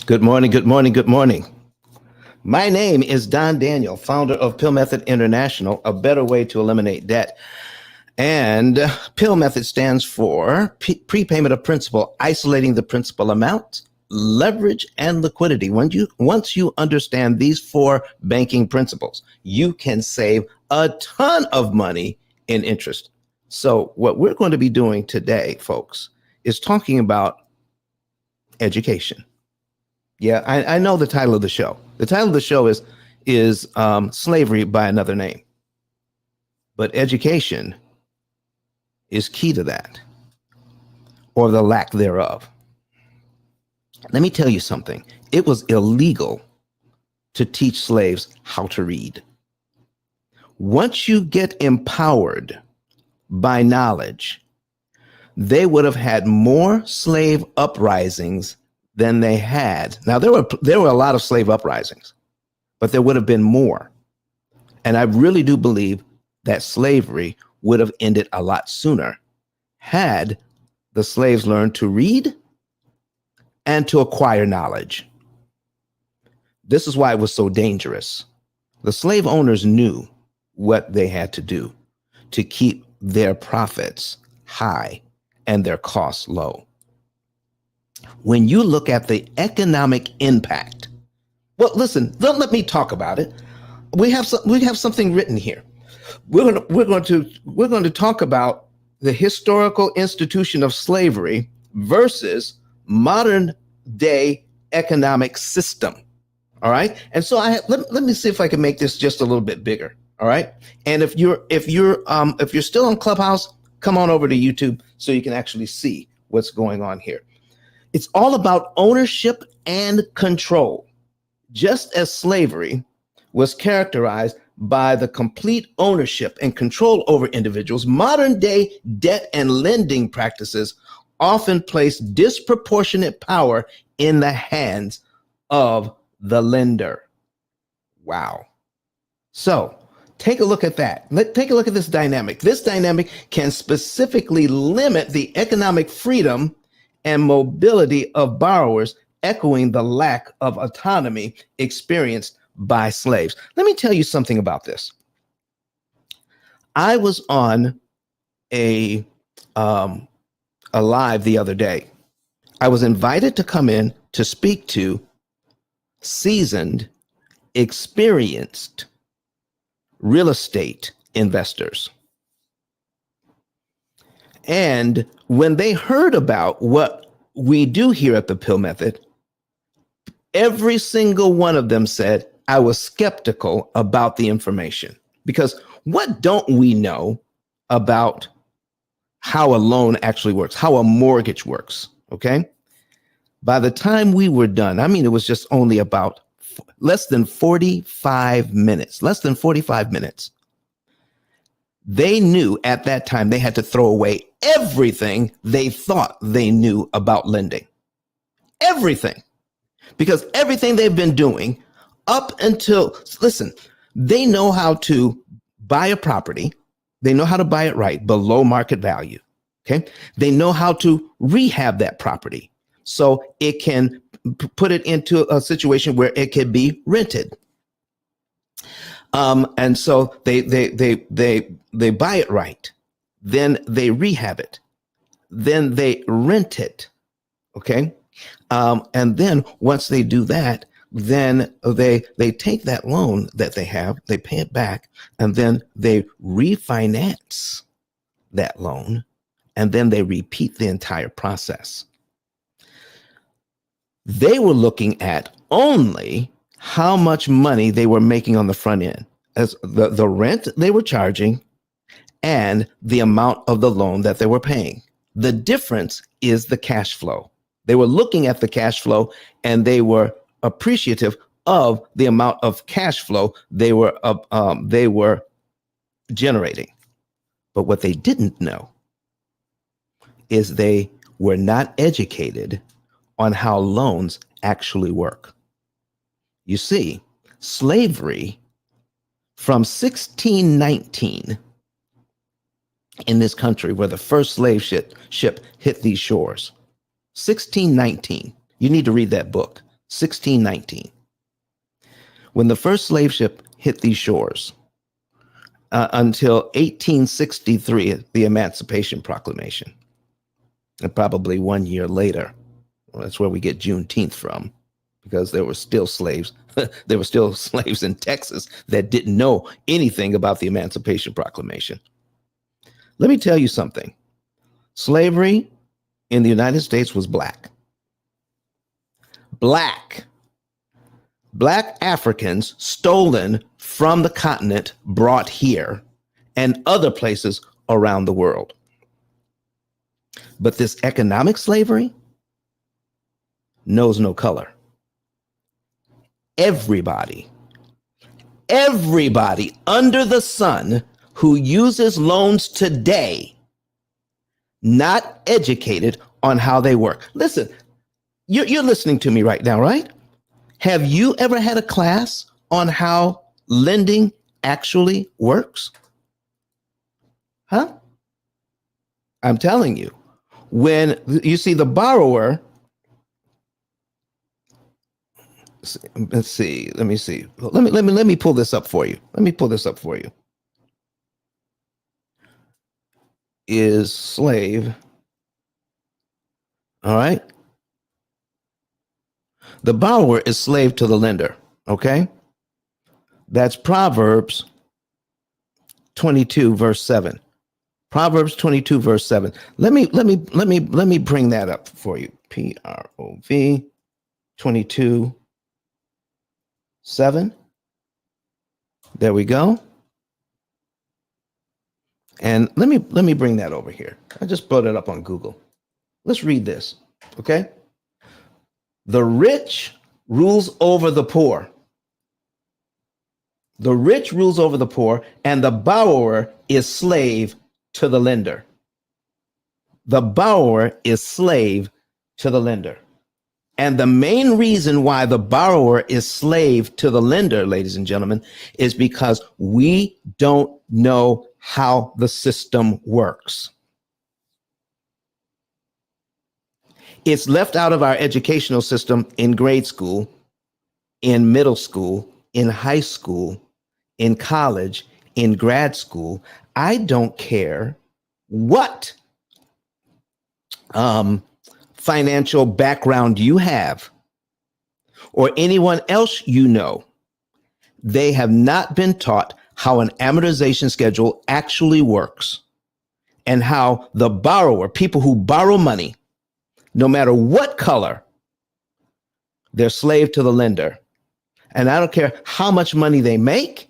Good morning, good morning, good morning. My name is Don Daniel, founder of P.I.L.L Method International, a better way to eliminate debt. And P.I.L.L Method stands for prepayment of principal, isolating the principal amount, leverage, and liquidity. Once you understand these four banking principles, you can save a ton of money in interest. So what we're going to be doing today, folks, is talking about education. Yeah, I know the title of the show. The title of the show is Slavery by Another Name. But education is key to that, or the lack thereof. Let me tell you something. It was illegal to teach slaves how to read. Once you get empowered by knowledge, they would have had more slave uprisings than they had. Now, there were a lot of slave uprisings, but there would have been more. And I really do believe that slavery would have ended a lot sooner had the slaves learned to read and to acquire knowledge. This is why it was so dangerous. The slave owners knew what they had to do to keep their profits high and their costs low. When you look at the economic impact, well, listen, don't let me talk about it. We have something written here. We're going to talk about the historical institution of slavery versus modern day economic system. All right. And so let me see if I can make this just a little bit bigger. All right. And if you're still on Clubhouse, come on over to YouTube so you can actually see what's going on here. It's all about ownership and control. Just as slavery was characterized by the complete ownership and control over individuals, modern day debt and lending practices often place disproportionate power in the hands of the lender. Wow. So take a look at that. Take a look at this dynamic. This dynamic can specifically limit the economic freedom and mobility of borrowers, echoing the lack of autonomy experienced by slaves. Let me tell you something about this. I was on a live the other day. I was invited to come in to speak to seasoned, experienced real estate investors. And when they heard about what we do here at the P.I.L.L Method, every single one of them said, I was skeptical about the information. Because what don't we know about how a loan actually works, how a mortgage works, okay? By the time we were done, I mean, it was just only about less than 45 minutes. They knew at that time they had to throw away everything they thought they knew about lending. Everything. Because everything they've been doing up until, listen, they know how to buy a property. They know how to buy it right, below market value. Okay. They know how to rehab that property so it can put it into a situation where it can be rented. And so they buy it right, then they rehab it, then they rent it. Okay. And then once they do that, then they take that loan that they have, they pay it back, and then they refinance that loan, and then they repeat the entire process. They were looking at only how much money they were making on the front end, as the rent they were charging and the amount of the loan that they were paying. The difference is the cash flow. They were looking at the cash flow and they were appreciative of the amount of cash flow they were generating. But what they didn't know is they were not educated on how loans actually work. You see, slavery from 1619 in this country, where the first slave ship hit these shores, 1619. You need to read that book. 1619. When the first slave ship hit these shores, until 1863, the Emancipation Proclamation. And probably 1 year later, well, that's where we get Juneteenth from, because there were still slaves. There were still slaves in Texas that didn't know anything about the Emancipation Proclamation. Let me tell you something. Slavery in the United States was black. Black Africans stolen from the continent, brought here, and other places around the world. But this economic slavery knows no color. Everybody under the sun who uses loans today, not educated on how they work. Listen, you're listening to me right now, right? Have you ever had a class on how lending actually works? Huh? I'm telling you, when you see the borrower, let's see, let me see. Let me pull this up for you. Is slave. All right. The borrower is slave to the lender. Okay. That's Proverbs 22, verse 7. Proverbs 22, verse 7. Let me bring that up for you. PROV 22, 7. There we go. And let me bring that over here. I just brought it up on Google. Let's read this. Okay. The rich rules over the poor. The rich rules over the poor, and the borrower is slave to the lender. The borrower is slave to the lender. And the main reason why the borrower is slave to the lender, ladies and gentlemen, is because we don't know how the system works. It's left out of our educational system in grade school, in middle school, in high school, in college, in grad school. I don't care what financial background you have or anyone else you know. They have not been taught how an amortization schedule actually works and how the borrower, people who borrow money, no matter what color, they're slave to the lender. And I don't care how much money they make.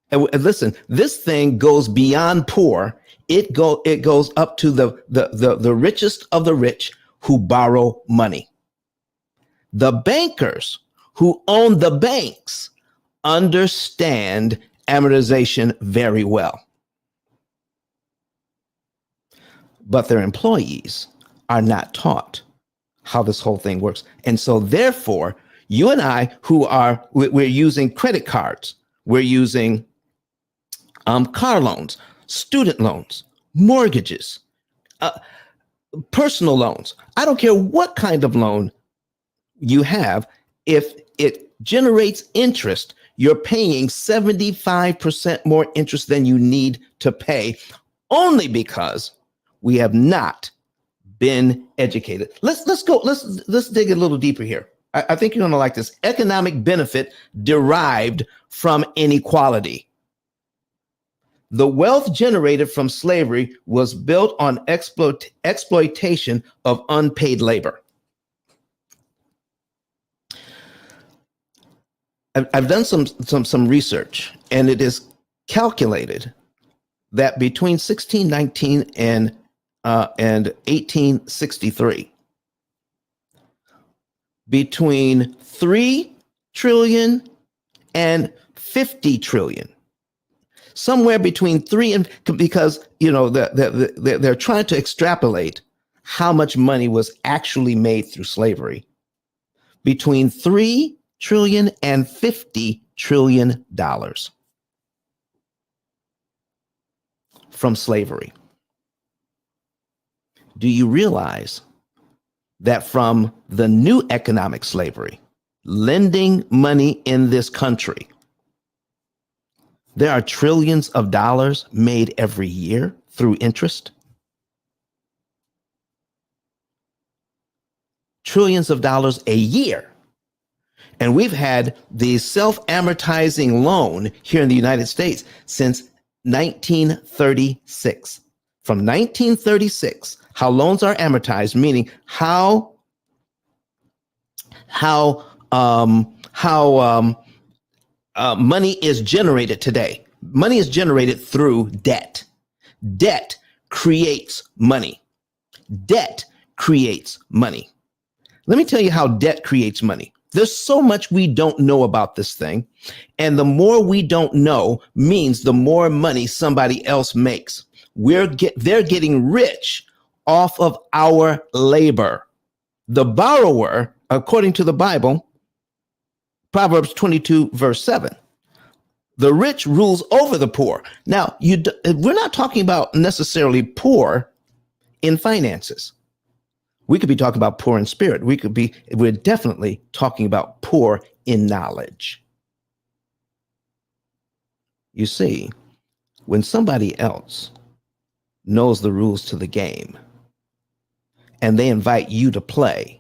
And listen, this thing goes beyond poor. It goes up to the richest of the rich who borrow money. The bankers who own the banks understand amortization very well. But their employees are not taught how this whole thing works. And so therefore, you and I we're using credit cards, we're using car loans, student loans, mortgages, personal loans. I don't care what kind of loan you have. If it generates interest, you're paying 75% more interest than you need to pay, only because we have not been educated. Let's dig a little deeper here. I think you're going to like this. Economic benefit derived from inequality. The wealth generated from slavery was built on exploitation of unpaid labor. I've done some research, and it is calculated that between 1619 and 1863, between 3 trillion and 50 trillion, somewhere between 3 and, because they're trying to extrapolate how much money was actually made through slavery, between 3 trillion and 50 trillion dollars from slavery. Do you realize that from the new economic slavery, lending money in this country. There are trillions of dollars made every year through interest. Trillions of dollars a year. And we've had the self-amortizing loan here in the United States since 1936. From 1936, how loans are amortized, meaning how money is generated today. Money is generated through debt. Debt creates money. Debt creates money. Let me tell you how debt creates money. There's so much we don't know about this thing. And the more we don't know means the more money somebody else makes. They're getting rich off of our labor. The borrower, according to the Bible, Proverbs 22, verse 7, the rich rules over the poor. Now, we're not talking about necessarily poor in finances. We could be talking about poor in spirit. We're definitely talking about poor in knowledge. You see, when somebody else knows the rules to the game and they invite you to play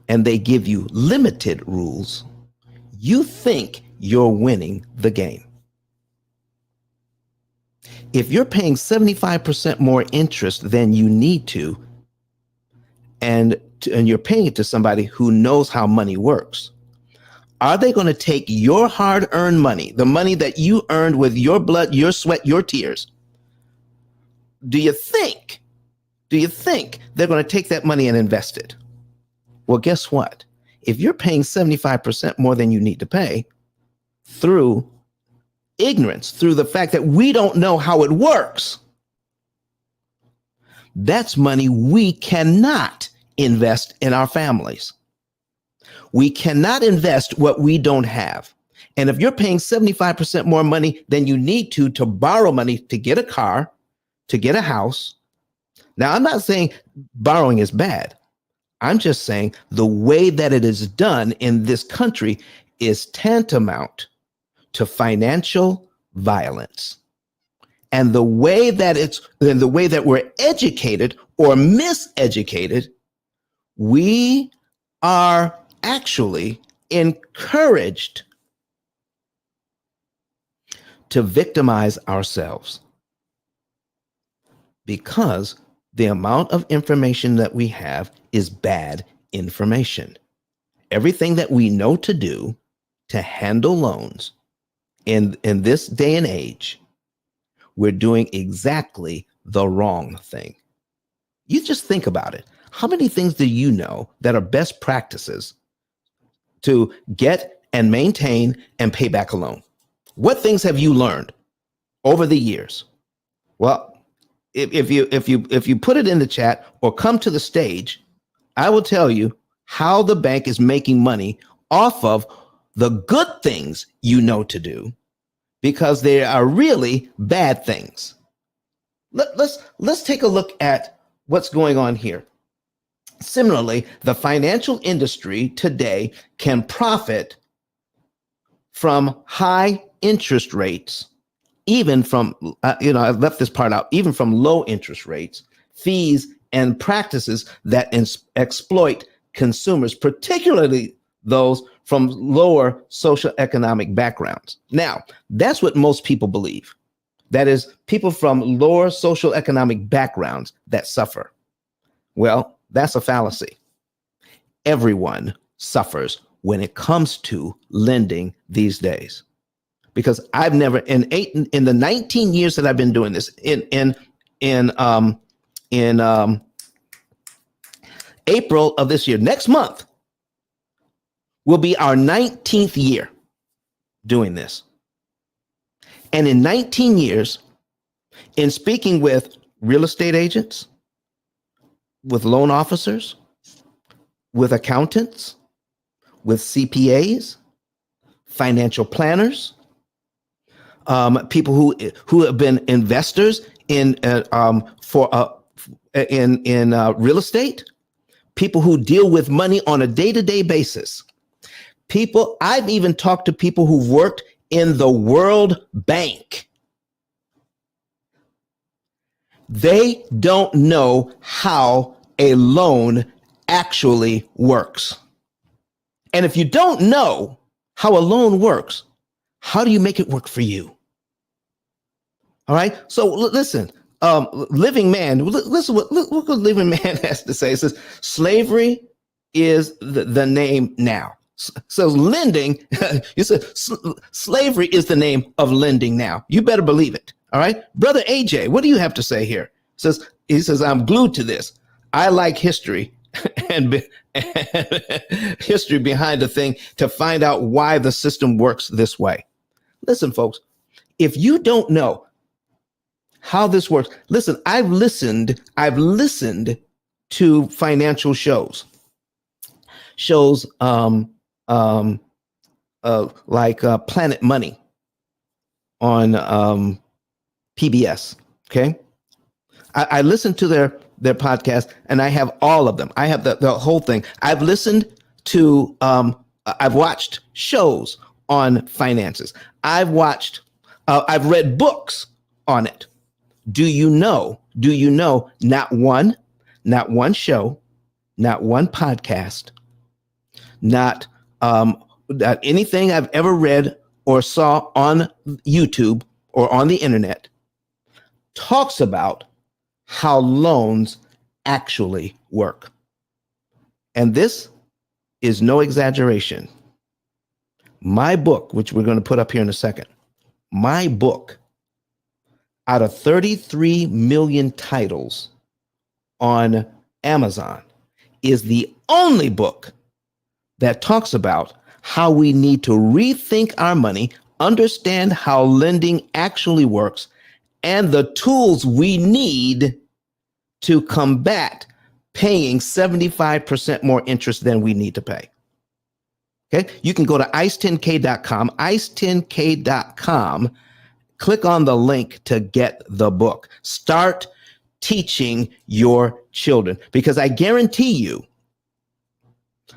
and they give you limited rules, you think you're winning the game. If you're paying 75% more interest than you need to, and you're paying it to somebody who knows how money works, are they going to take your hard-earned money, the money that you earned with your blood, your sweat, your tears? Do you think they're going to take that money and invest it? Well, guess what? If you're paying 75% more than you need to pay through ignorance, through the fact that we don't know how it works, that's money we cannot invest in our families. We cannot invest what we don't have. And if you're paying 75% more money than you need to borrow money to get a car, to get a house. Now, I'm not saying borrowing is bad. I'm just saying the way that it is done in this country is tantamount to financial violence. And the way that we're educated or miseducated, we are actually encouraged to victimize ourselves because the amount of information that we have is bad information. Everything that we know to do to handle loans in this day and age, we're doing exactly the wrong thing. You just think about it. How many things do you know that are best practices to get and maintain and pay back a loan? What things have you learned over the years? Well, if you put it in the chat or come to the stage, I will tell you how the bank is making money off of the good things you know to do, because they are really bad things. Let's take a look at what's going on here. Similarly, the financial industry today can profit from high interest rates, even from, I left this part out, even from low interest rates, fees, and practices that exploit consumers, particularly those from lower socioeconomic backgrounds. Now, that's what most people believe. That is, people from lower socioeconomic backgrounds that suffer. Well, that's a fallacy. Everyone suffers when it comes to lending these days. Because I've never, in the 19 years that I've been doing this, in April of this year, next month, will be our 19th year doing this. And in 19 years, in speaking with real estate agents, with loan officers, with accountants, with CPAs, financial planners, people who have been investors in real estate, people who deal with money on a day-to-day basis. People, I've even talked to people who've worked in the World Bank. They don't know how a loan actually works. And if you don't know how a loan works, how do you make it work for you? All right. So listen, Living Man, listen look what Living Man has to say. It says slavery is the name now. So lending, you said slavery is the name of lending now. You better believe it. All right. Brother AJ, what do you have to say here? He says, I'm glued to this. I like history and history behind the thing to find out why the system works this way. Listen, folks, if you don't know how this works, listen, I've listened to financial shows like Planet Money on PBS. Okay. I listened to their podcast, and I have all of them. I have the whole thing. I've listened to, I've watched shows on finances. I've read books on it. Do you know, not one show, not one podcast, not anything I've ever read or saw on YouTube or on the internet talks about how loans actually work. And this is no exaggeration. My book, which we're going to put up here in a second, my book, out of 33 million titles on Amazon, is the only book that talks about how we need to rethink our money, understand how lending actually works, and the tools we need to combat paying 75% more interest than we need to pay. Okay, you can go to ice10k.com, ice10k.com, click on the link to get the book. Start teaching your children, because I guarantee you,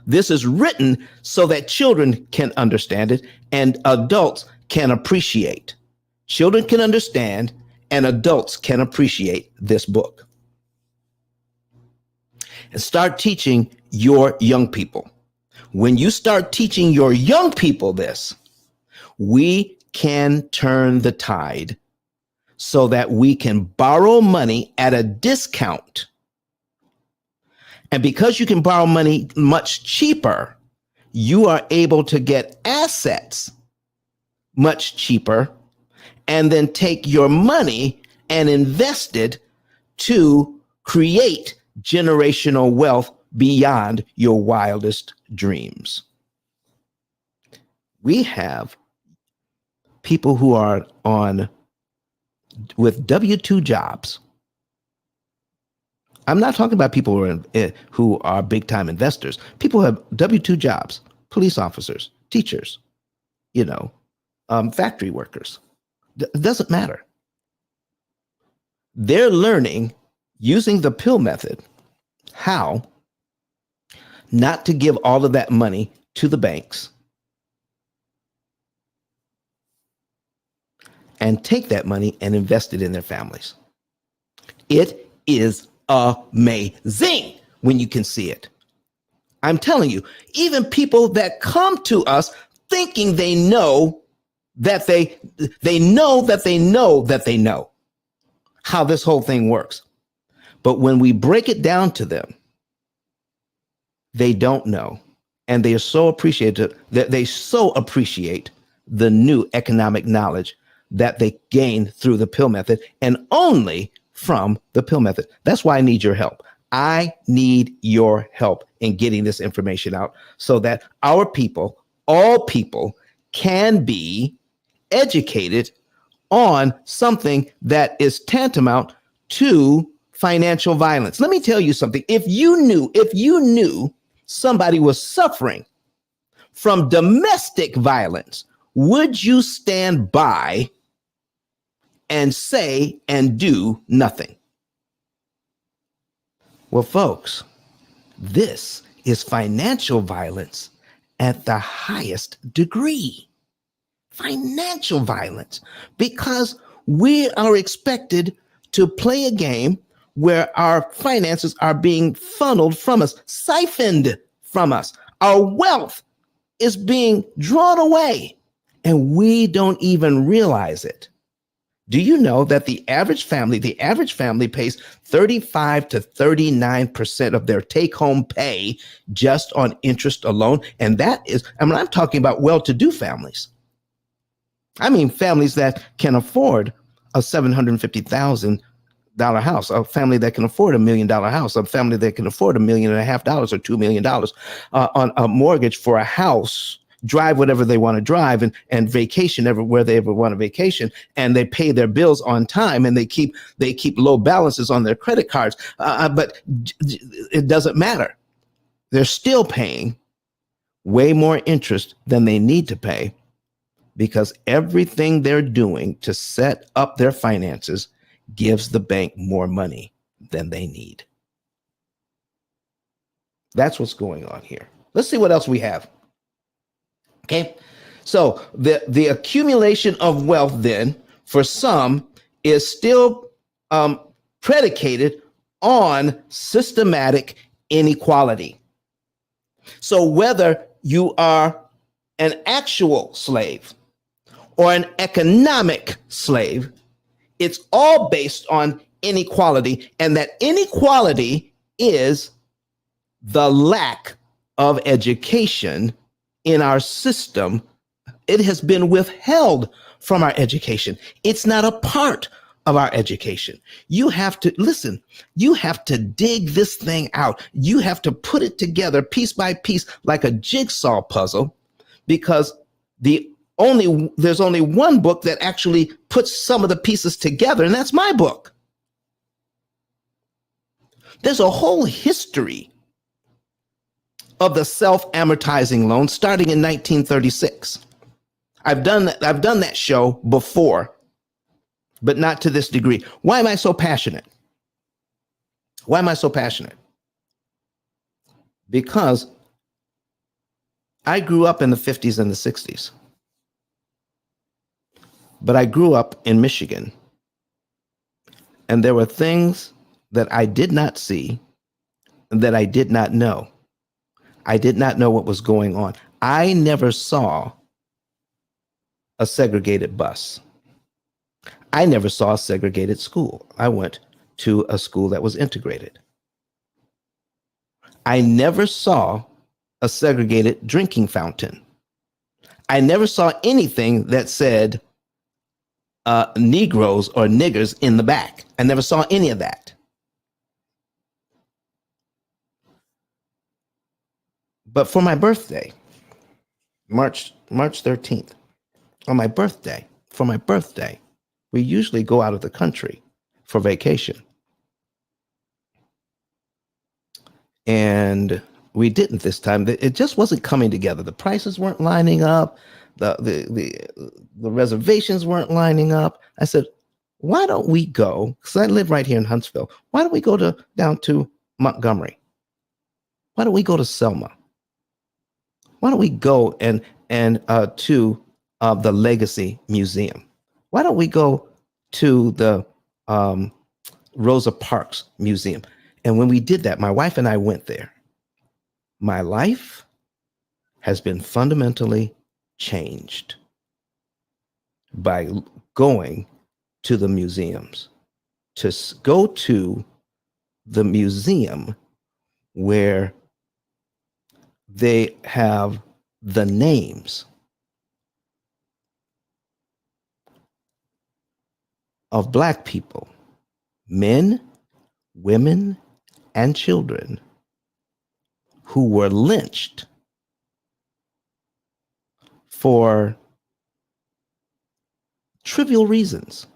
this is written so that children can understand it and adults can appreciate. Children can understand and adults can appreciate this book. And start teaching your young people. When you start teaching your young people this, we can turn the tide so that we can borrow money at a discount. And because you can borrow money much cheaper, you are able to get assets much cheaper and then take your money and invest it to create generational wealth beyond your wildest dreams. We have people who are with W-2 jobs. I'm not talking about people who are big time investors. People who have W-2 jobs, police officers, teachers, factory workers. It doesn't matter. They're learning using the P.I.L.L method how not to give all of that money to the banks and take that money and invest it in their families. It is amazing when you can see it. I'm telling you, even people that come to us thinking they know that they know how this whole thing works. But when we break it down to them, they don't know. And they are so appreciative that they so appreciate the new economic knowledge that they gain through the P.I.L.L method, and only from the P.I.L.L method. That's why I need your help. I need your help in getting this information out so that our people, all people, can be educated on something that is tantamount to financial violence. Let me tell you something. If you knew somebody was suffering from domestic violence, would you stand by and say and do nothing? Well, folks, This is financial violence at the highest degree. Financial violence, because we are expected to play a game where our finances are being funneled from us, siphoned from us. Our wealth is being drawn away, and we don't even realize it. Do you know that the average family pays 35 to 39% of their take-home pay just on interest alone? And I'm talking about well-to-do families. I mean, families that can afford a $750,000 house, a family that can afford $1 million house, a family that can afford $1.5 million or $2 million on a mortgage for a house, drive whatever they want to drive, and vacation everywhere they ever want to vacation, and they pay their bills on time, and they keep low balances on their credit cards. But it doesn't matter. They're still paying way more interest than they need to pay, because everything they're doing to set up their finances gives the bank more money than they need. That's what's going on here. Let's see what else we have. Okay, so the accumulation of wealth then for some is still predicated on systematic inequality. So whether you are an actual slave or an economic slave, it's all based on inequality, and that inequality is the lack of education in our system. It has been withheld from our education. It's not a part of our education. You have to listen. You have to dig this thing out. You have to put it together piece by piece like a jigsaw puzzle, because there's only one book that actually puts some of the pieces together, and that's my book. There's a whole history of the self-amortizing loan starting in 1936. I've done that show before, but not to this degree. Why am I so passionate? Why am I so passionate? Because I grew up in the 50s and the 60s. But I grew up in Michigan, and there were things that I did not see, that I did not know. I did not know what was going on. I never saw a segregated bus. I never saw a segregated school. I went to a school that was integrated. I never saw a segregated drinking fountain. I never saw anything that said Negroes or niggers in the back. I never saw any of that. But for my birthday, March 13th, for my birthday, we usually go out of the country for vacation. And we didn't this time. It just wasn't coming together. The prices weren't lining up. The reservations weren't lining up. I said, why don't we go? Because I live right here in Huntsville. Why don't we go down to Montgomery? Why don't we go to Selma? Why don't we go and to the Legacy Museum? Why don't we go to the Rosa Parks Museum? And when we did that, my wife and I went there. My life has been fundamentally changed by going to the museums, to go to the museum where they have the names of Black people, men, women, and children who were lynched for trivial reasons: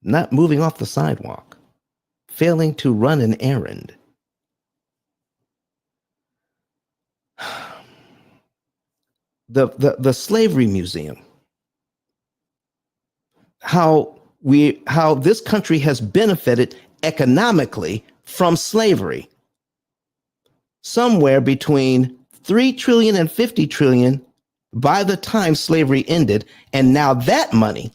not moving off the sidewalk, failing to run an errand. The Slavery Museum, how this country has benefited economically from slavery. somewhere between 3 trillion and 50 trillion by the time slavery ended. And now that money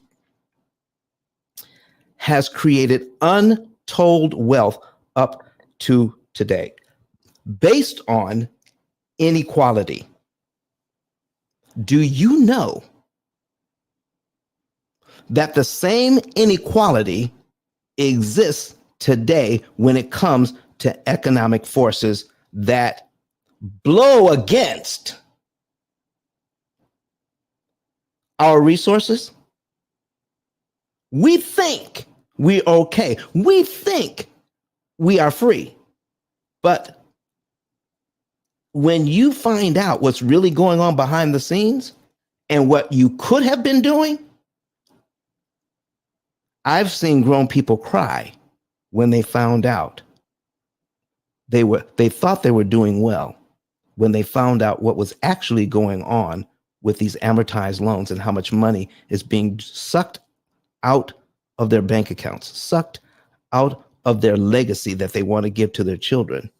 has created untold wealth up to today based on inequality. Do you know that the same inequality exists today when it comes to economic forces that blow against our resources? We think we're okay. We think we are free. But when you find out what's really going on behind the scenes and what you could have been doing, I've seen grown people cry when they found out they thought they were doing well when they found out what was actually going on with these amortized loans and how much money is being sucked out of their bank accounts, sucked out of their legacy that they want to give to their children.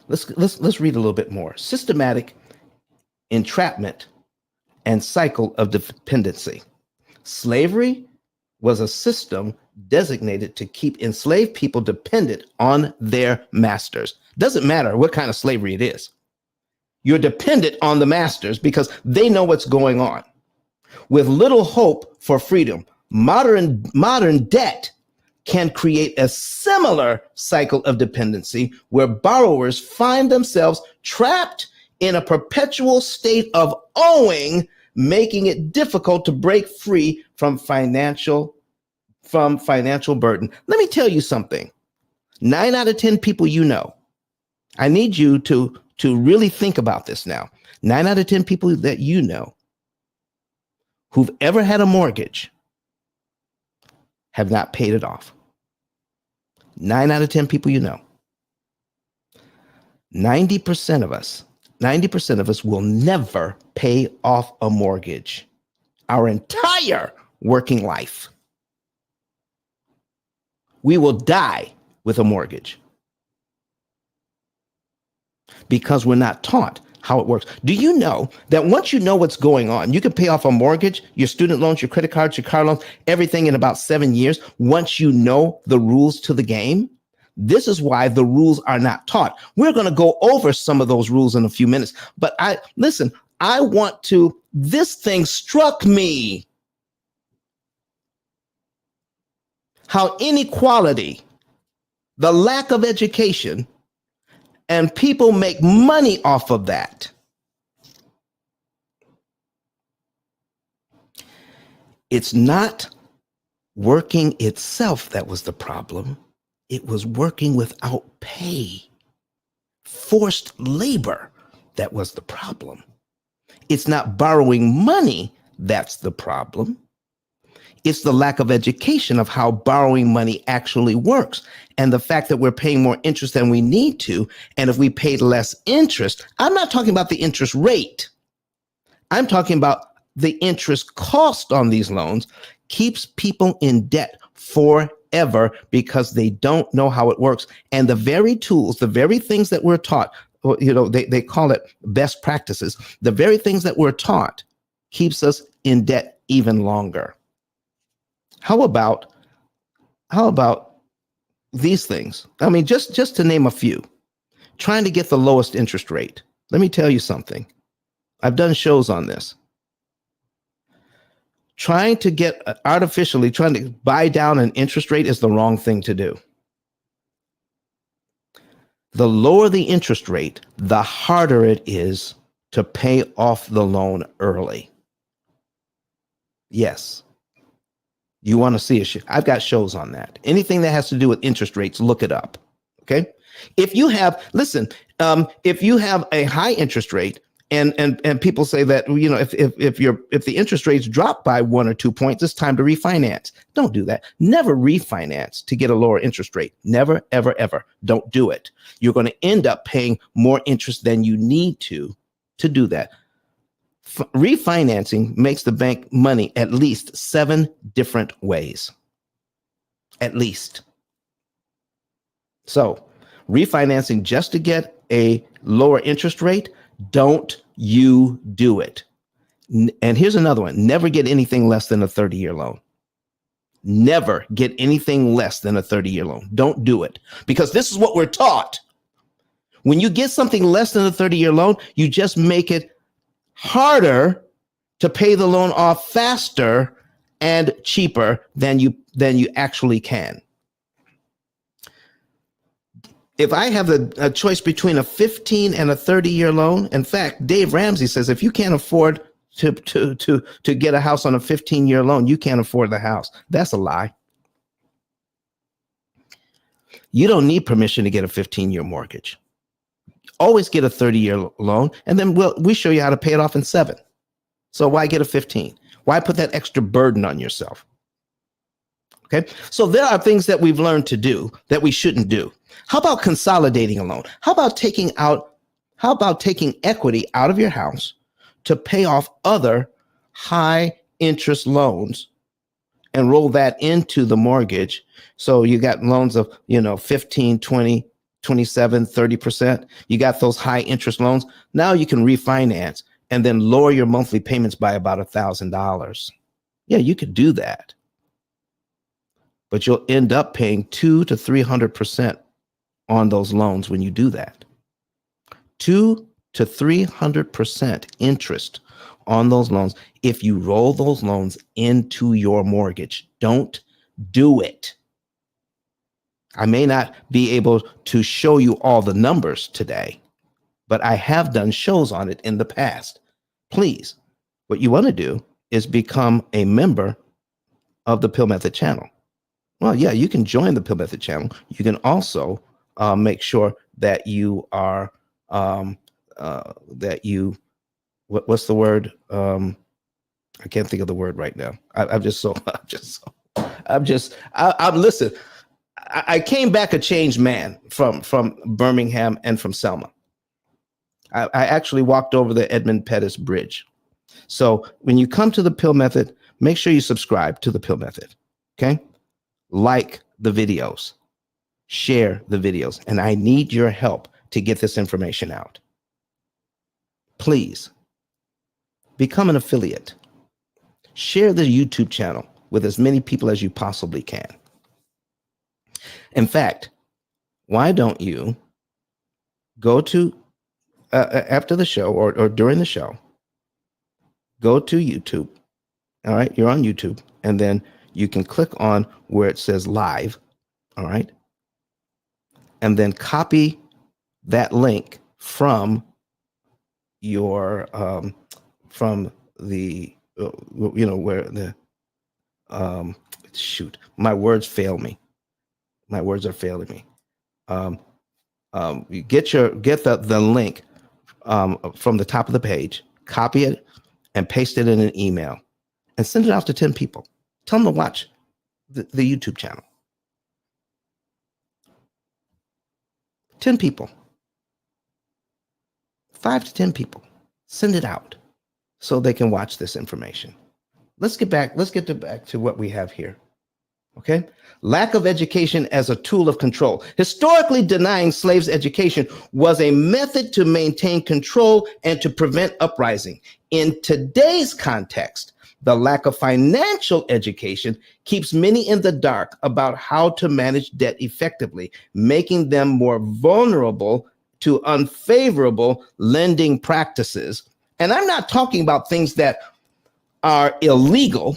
Let's read a little bit more. Systematic entrapment and cycle of dependency. Slavery was a system designated to keep enslaved people dependent on their masters. Doesn't matter what kind of slavery it is. You're dependent on the masters because they know what's going on. With little hope for freedom, modern debt can create a similar cycle of dependency where borrowers find themselves trapped in a perpetual state of owing, making it difficult to break free from financial burden. Let me tell you something. 9 out of 10 people you know, I need you to really think about this now. 9 out of 10 people that you know who've ever had a mortgage have not paid it off. 9 out of 10 people you know. 90% of us will never pay off a mortgage our entire working life. We will die with a mortgage because we're not taught how it works. Do you know that once you know what's going on, you can pay off a mortgage, your student loans, your credit cards, your car loans, everything in about 7 years once you know the rules to the game? This is why the rules are not taught. We're going to go over some of those rules in a few minutes. But this thing struck me. How inequality, the lack of education, and people make money off of that. It's not working itself that was the problem. It was working without pay. Forced labor that was the problem. It's not borrowing money that's the problem. It's the lack of education of how borrowing money actually works. And the fact that we're paying more interest than we need to. And if we paid less interest, I'm not talking about the interest rate. I'm talking about the interest cost on these loans keeps people in debt forever because they don't know how it works. And the very tools, the very things that we're taught, they call it best practices. The very things that we're taught keeps us in debt even longer. How about these things? I mean, just to name a few, trying to get the lowest interest rate. Let me tell you something. I've done shows on this. Trying to buy down an interest rate is the wrong thing to do. The lower the interest rate, the harder it is to pay off the loan early. Yes. You want to see I've got shows on that. Anything that has to do with interest rates, look it up. Okay. If you have a high interest rate and people say that, if the interest rates drop by 1 or 2 points, it's time to refinance. Don't do that. Never refinance to get a lower interest rate. Never, ever, ever. Don't do it. You're going to end up paying more interest than you need to do that. Refinancing makes the bank money at least 7 different ways. At least. So refinancing just to get a lower interest rate, don't you do it. And here's another one. Never get anything less than a 30-year loan. Never get anything less than a 30-year loan. Don't do it, because this is what we're taught. When you get something less than a 30-year loan, you just make it harder to pay the loan off faster and cheaper than you actually can. If I have a choice between a 15 and a 30-year loan, in fact, Dave Ramsey says if you can't afford to get a house on a 15-year loan, you can't afford the house. That's a lie. You don't need permission to get a 15-year mortgage. Always get a 30-year loan, and then we show you how to pay it off in 7. So why get a 15? Why put that extra burden on yourself? Okay, so there are things that we've learned to do that we shouldn't do. How about consolidating a loan? How about taking equity out of your house to pay off other high interest loans and roll that into the mortgage? So you got loans of, 15, 20, 27, 30%. You got those high interest loans. Now you can refinance and then lower your monthly payments by about $1,000. Yeah, you could do that. But you'll end up paying 200 to 300% on those loans when you do that. 200 to 300% interest on those loans if you roll those loans into your mortgage. Don't do it. I may not be able to show you all the numbers today, but I have done shows on it in the past. Please, what you want to do is become a member of the P.I.L.L Method channel. Well, yeah, you can join the P.I.L.L Method channel. You can also make sure that you are what's the word? I can't think of the word right now. Listen, I came back a changed man from Birmingham and from Selma. I actually walked over the Edmund Pettus Bridge. So when you come to the P.I.L.L Method, make sure you subscribe to the P.I.L.L Method. Okay. Like the videos, share the videos, and I need your help to get this information out. Please become an affiliate. Share the YouTube channel with as many people as you possibly can. In fact, why don't you go to, after the show or during the show, go to YouTube. All right, you're on YouTube, and then you can click on where it says live. All right. And then copy that link from your, from the, where the, my words fail me. My words are failing me. You get the link from the top of the page, copy it and paste it in an email and send it out to 10 people. Tell them to watch the YouTube channel. 10 people, 5 to 10 people, send it out so they can watch this information. Let's get back to what we have here. Okay. Lack of education as a tool of control. Historically, denying slaves education was a method to maintain control and to prevent uprising. In today's context, the lack of financial education keeps many in the dark about how to manage debt effectively, making them more vulnerable to unfavorable lending practices. And I'm not talking about things that are illegal.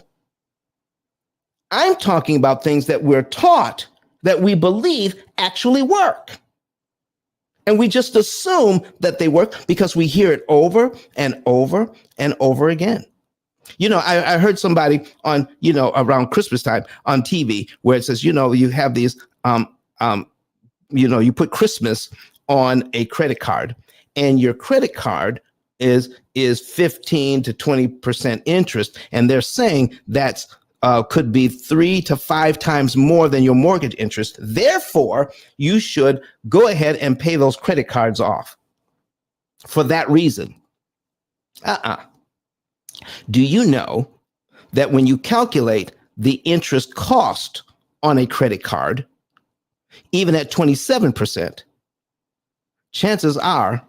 I'm talking about things that we're taught that we believe actually work. And we just assume that they work because we hear it over and over and over again. I heard somebody on, around Christmas time on TV where it says, you have these, you put Christmas on a credit card and your credit card is 15 to 20% interest. And they're saying that's could be 3 to 5 times more than your mortgage interest. Therefore, you should go ahead and pay those credit cards off for that reason. Do you know that when you calculate the interest cost on a credit card, even at 27%, chances are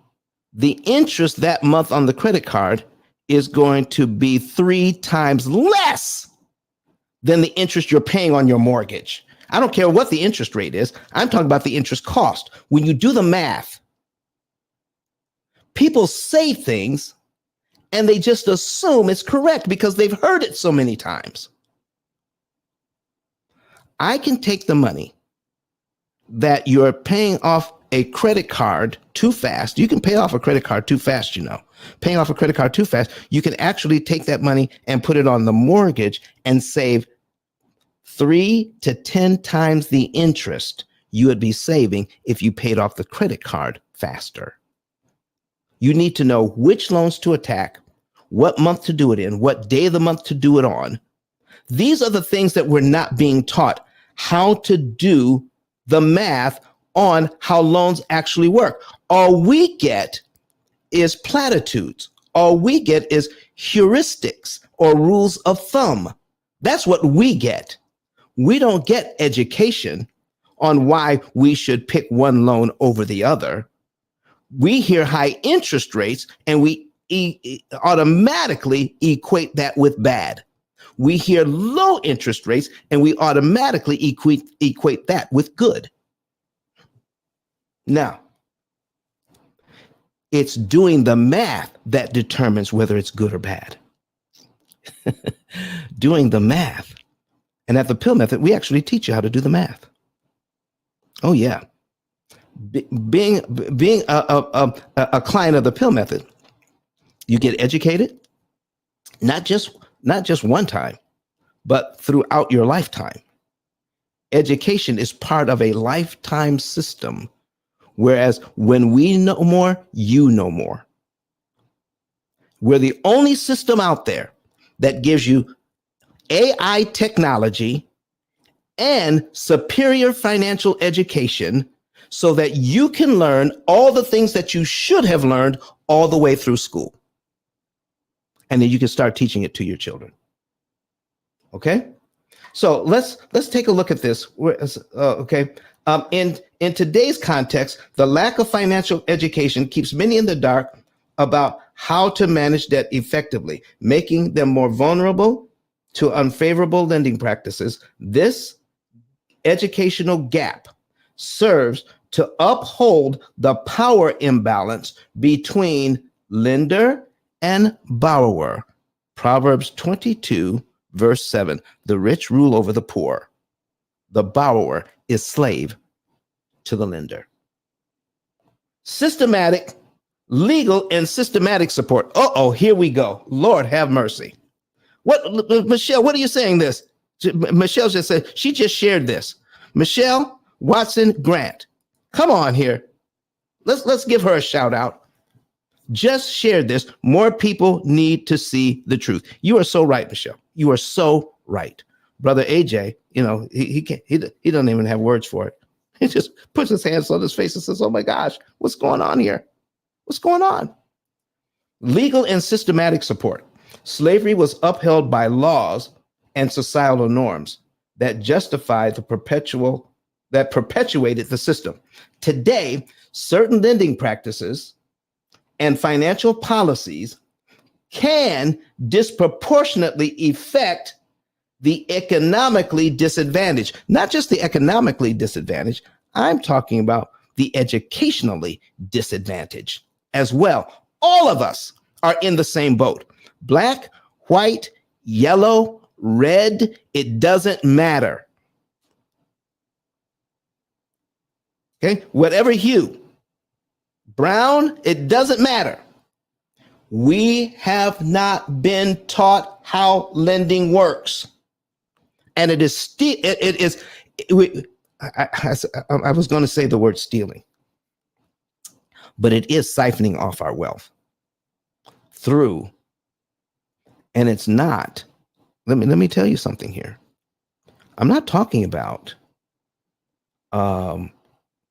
the interest that month on the credit card is going to be 3 times less than the interest you're paying on your mortgage. I don't care what the interest rate is. I'm talking about the interest cost. When you do the math, people say things and they just assume it's correct because they've heard it so many times. I can take the money that you're paying off a credit card too fast. You can pay off a credit card too fast, Paying off a credit card too fast, you can actually take that money and put it on the mortgage and save 3 to 10 times the interest you would be saving if you paid off the credit card faster. You need to know which loans to attack, what month to do it in, what day of the month to do it on. These are the things that we're not being taught, how to do the math on how loans actually work. All we get is platitudes. All we get is heuristics or rules of thumb. That's what we get. We don't get education on why we should pick one loan over the other. We hear high interest rates and we automatically equate that with bad. We hear low interest rates and we automatically equate that with good. Now, it's doing the math that determines whether it's good or bad. Doing the math. And at the P.I.L.L method, we actually teach you how to do the math. Oh, yeah. Being a client of the P.I.L.L method, you get educated, not just one time, but throughout your lifetime. Education is part of a lifetime system. Whereas when we know more, you know more. We're the only system out there that gives you AI technology and superior financial education so that you can learn all the things that you should have learned all the way through school. And then you can start teaching it to your children. Okay? So let's take a look at this. In today's context, the lack of financial education keeps many in the dark about how to manage debt effectively, making them more vulnerable to unfavorable lending practices. This educational gap serves to uphold the power imbalance between lender and borrower. Proverbs 22, verse 7, the rich rule over the poor. The borrower is slave to the lender. Systematic, legal, and systematic support. Here we go. Lord have mercy. What, Michelle, what are you saying this? Michelle just said, she just shared this. Michelle Watson Grant, come on here. Let's give her a shout out. Just shared this. More people need to see the truth. You are so right, Michelle. You are so right. Brother AJ, he doesn't even have words for it. He just puts his hands on his face and says, oh my gosh, what's going on here? What's going on? Legal and systematic support. Slavery was upheld by laws and societal norms that justified that perpetuated the system. Today, certain lending practices and financial policies can disproportionately affect the economically disadvantaged. Not just the economically disadvantaged, I'm talking about the educationally disadvantaged as well. All of us are in the same boat. Black, white, yellow, red, it doesn't matter. Okay, whatever hue. Brown, it doesn't matter. We have not been taught how lending works. And it is still, I was going to say the word stealing, but it is siphoning off our wealth through, and it's not, let me tell you something here. I'm not talking about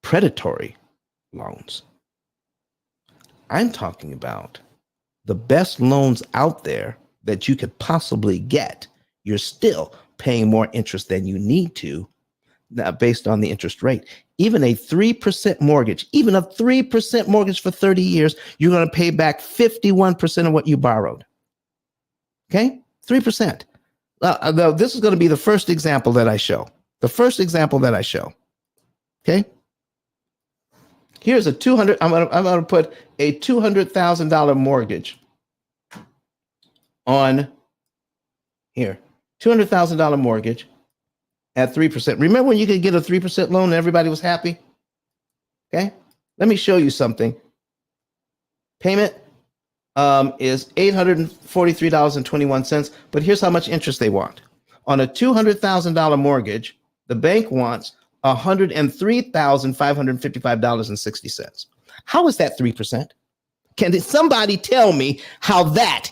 predatory loans. I'm talking about the best loans out there that you could possibly get. You're still paying more interest than you need to. based on the interest rate. Even a 3% mortgage, even a 3% mortgage for 30 years, you're going to pay back 51% of what you borrowed. Okay? 3%. This is going to be the first example that I show. The first example that I show. Okay? Here's a I'm going to put a $200,000 mortgage on here. $200,000 mortgage at 3%. Remember when you could get a 3% loan and everybody was happy? Okay? Let me show you something. Payment is $843.21, but here's how much interest they want. On a $200,000 mortgage, the bank wants $103,555.60. How is that 3%? Can somebody tell me how that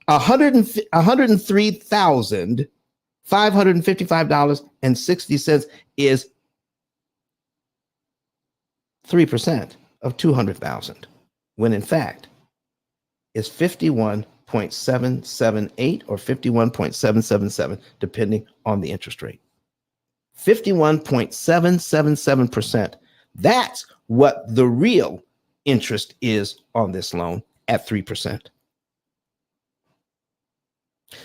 $103,555.60 is 3% of 200,000, when in fact is 51.778 or 51.777, depending on the interest rate. 51.777%. That's what the real interest is on this loan at 3%.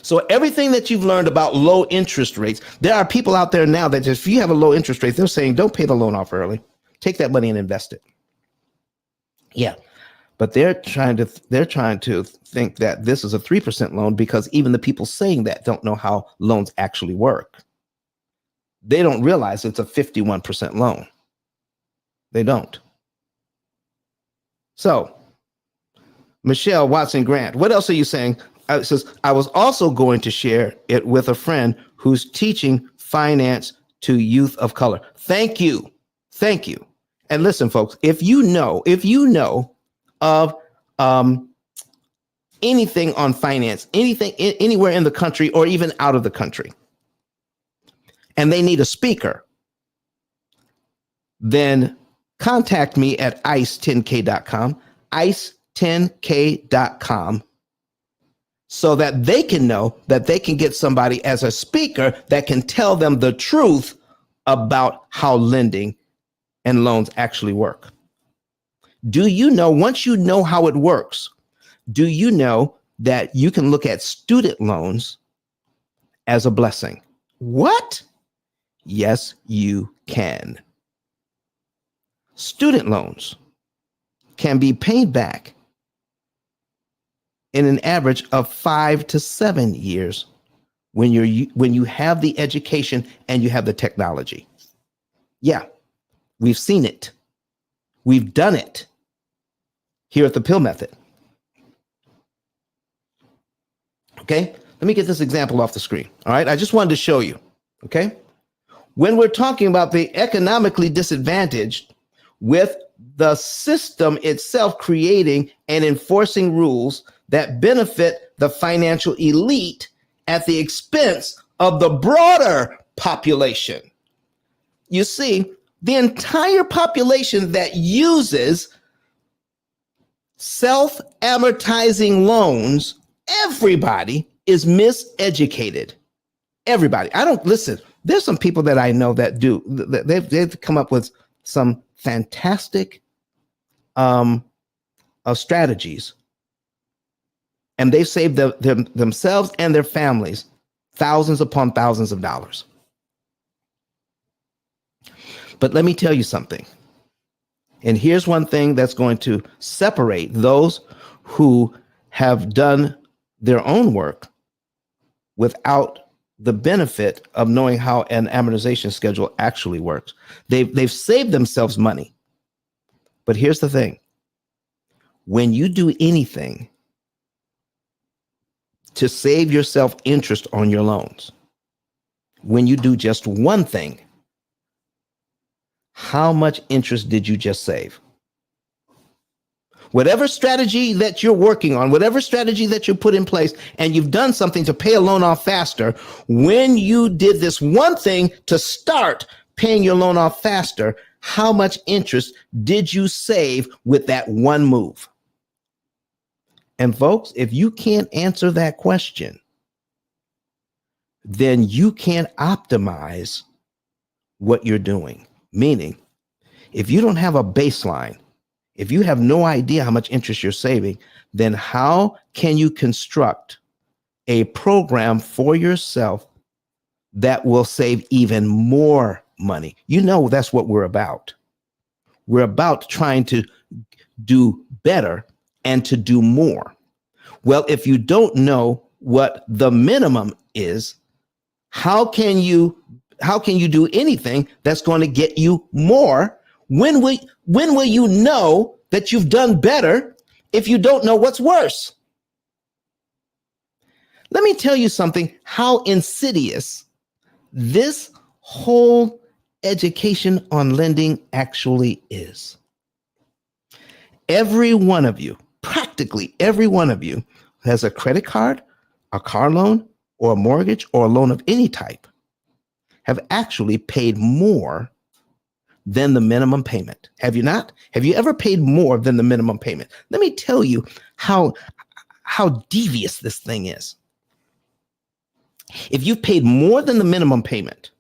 So everything that you've learned about low interest rates, there are people out there now that if you have a low interest rate, they're saying, don't pay the loan off early. Take that money and invest it. Yeah. But they're trying to think that this is a 3% loan because even the people saying that don't know how loans actually work. They don't realize it's a 51% loan. They don't. So, Michelle Watson Grant, what else are you saying? It says, I was also going to share it with a friend who's teaching finance to youth of color. Thank you. Thank you. And listen, folks, if you know of anything on finance, anything anywhere in the country or even out of the country, and they need a speaker, then contact me at ice10k.com, ice10k.com, so that they can know that they can get somebody as a speaker that can tell them the truth about how lending and loans actually work. Do you know, once you know how it works, do you know that you can look at student loans as a blessing? What? Yes, you can. Student loans can be paid back in an average of 5 to 7 years when you have the education and you have the technology. Yeah, we've seen it. We've done it here at the P.I.L.L method. Okay, let me get this example off the screen. All right, I just wanted to show you. Okay, when we're talking about the economically disadvantaged, with the system itself creating and enforcing rules that benefit the financial elite at the expense of the broader population. You see, the entire population that uses self-amortizing loans, everybody is miseducated. Everybody. Listen, there's some people that I know that do. They've come up with some fantastic strategies, and they've saved themselves and their families thousands upon thousands of dollars. But let me tell you something. And here's one thing that's going to separate those who have done their own work without the benefit of knowing how an amortization schedule actually works. They've saved themselves money. But here's the thing. When you do anything to save yourself interest on your loans, when you do just one thing, how much interest did you just save? Whatever strategy that you're working on, whatever strategy that you put in place, and you've done something to pay a loan off faster, when you did this one thing to start paying your loan off faster, how much interest did you save with that one move? And folks, if you can't answer that question, then you can't optimize what you're doing. Meaning, if you don't have a baseline, if you have no idea how much interest you're saving, then how can you construct a program for yourself that will save even more money? You know, that's what we're about. We're about trying to do better and to do more. Well, if you don't know what the minimum is, how can you do anything that's going to get you more? When will you know that you've done better if you don't know what's worse? Let me tell you something, how insidious this whole education on lending actually is. Every one of you, practically every one of you, has a credit card, a car loan, or a mortgage, or a loan of any type, have actually paid more than the minimum payment. Have you not? Have you ever paid more than the minimum payment? Let me tell you how devious this thing is. If you've paid more than the minimum payment,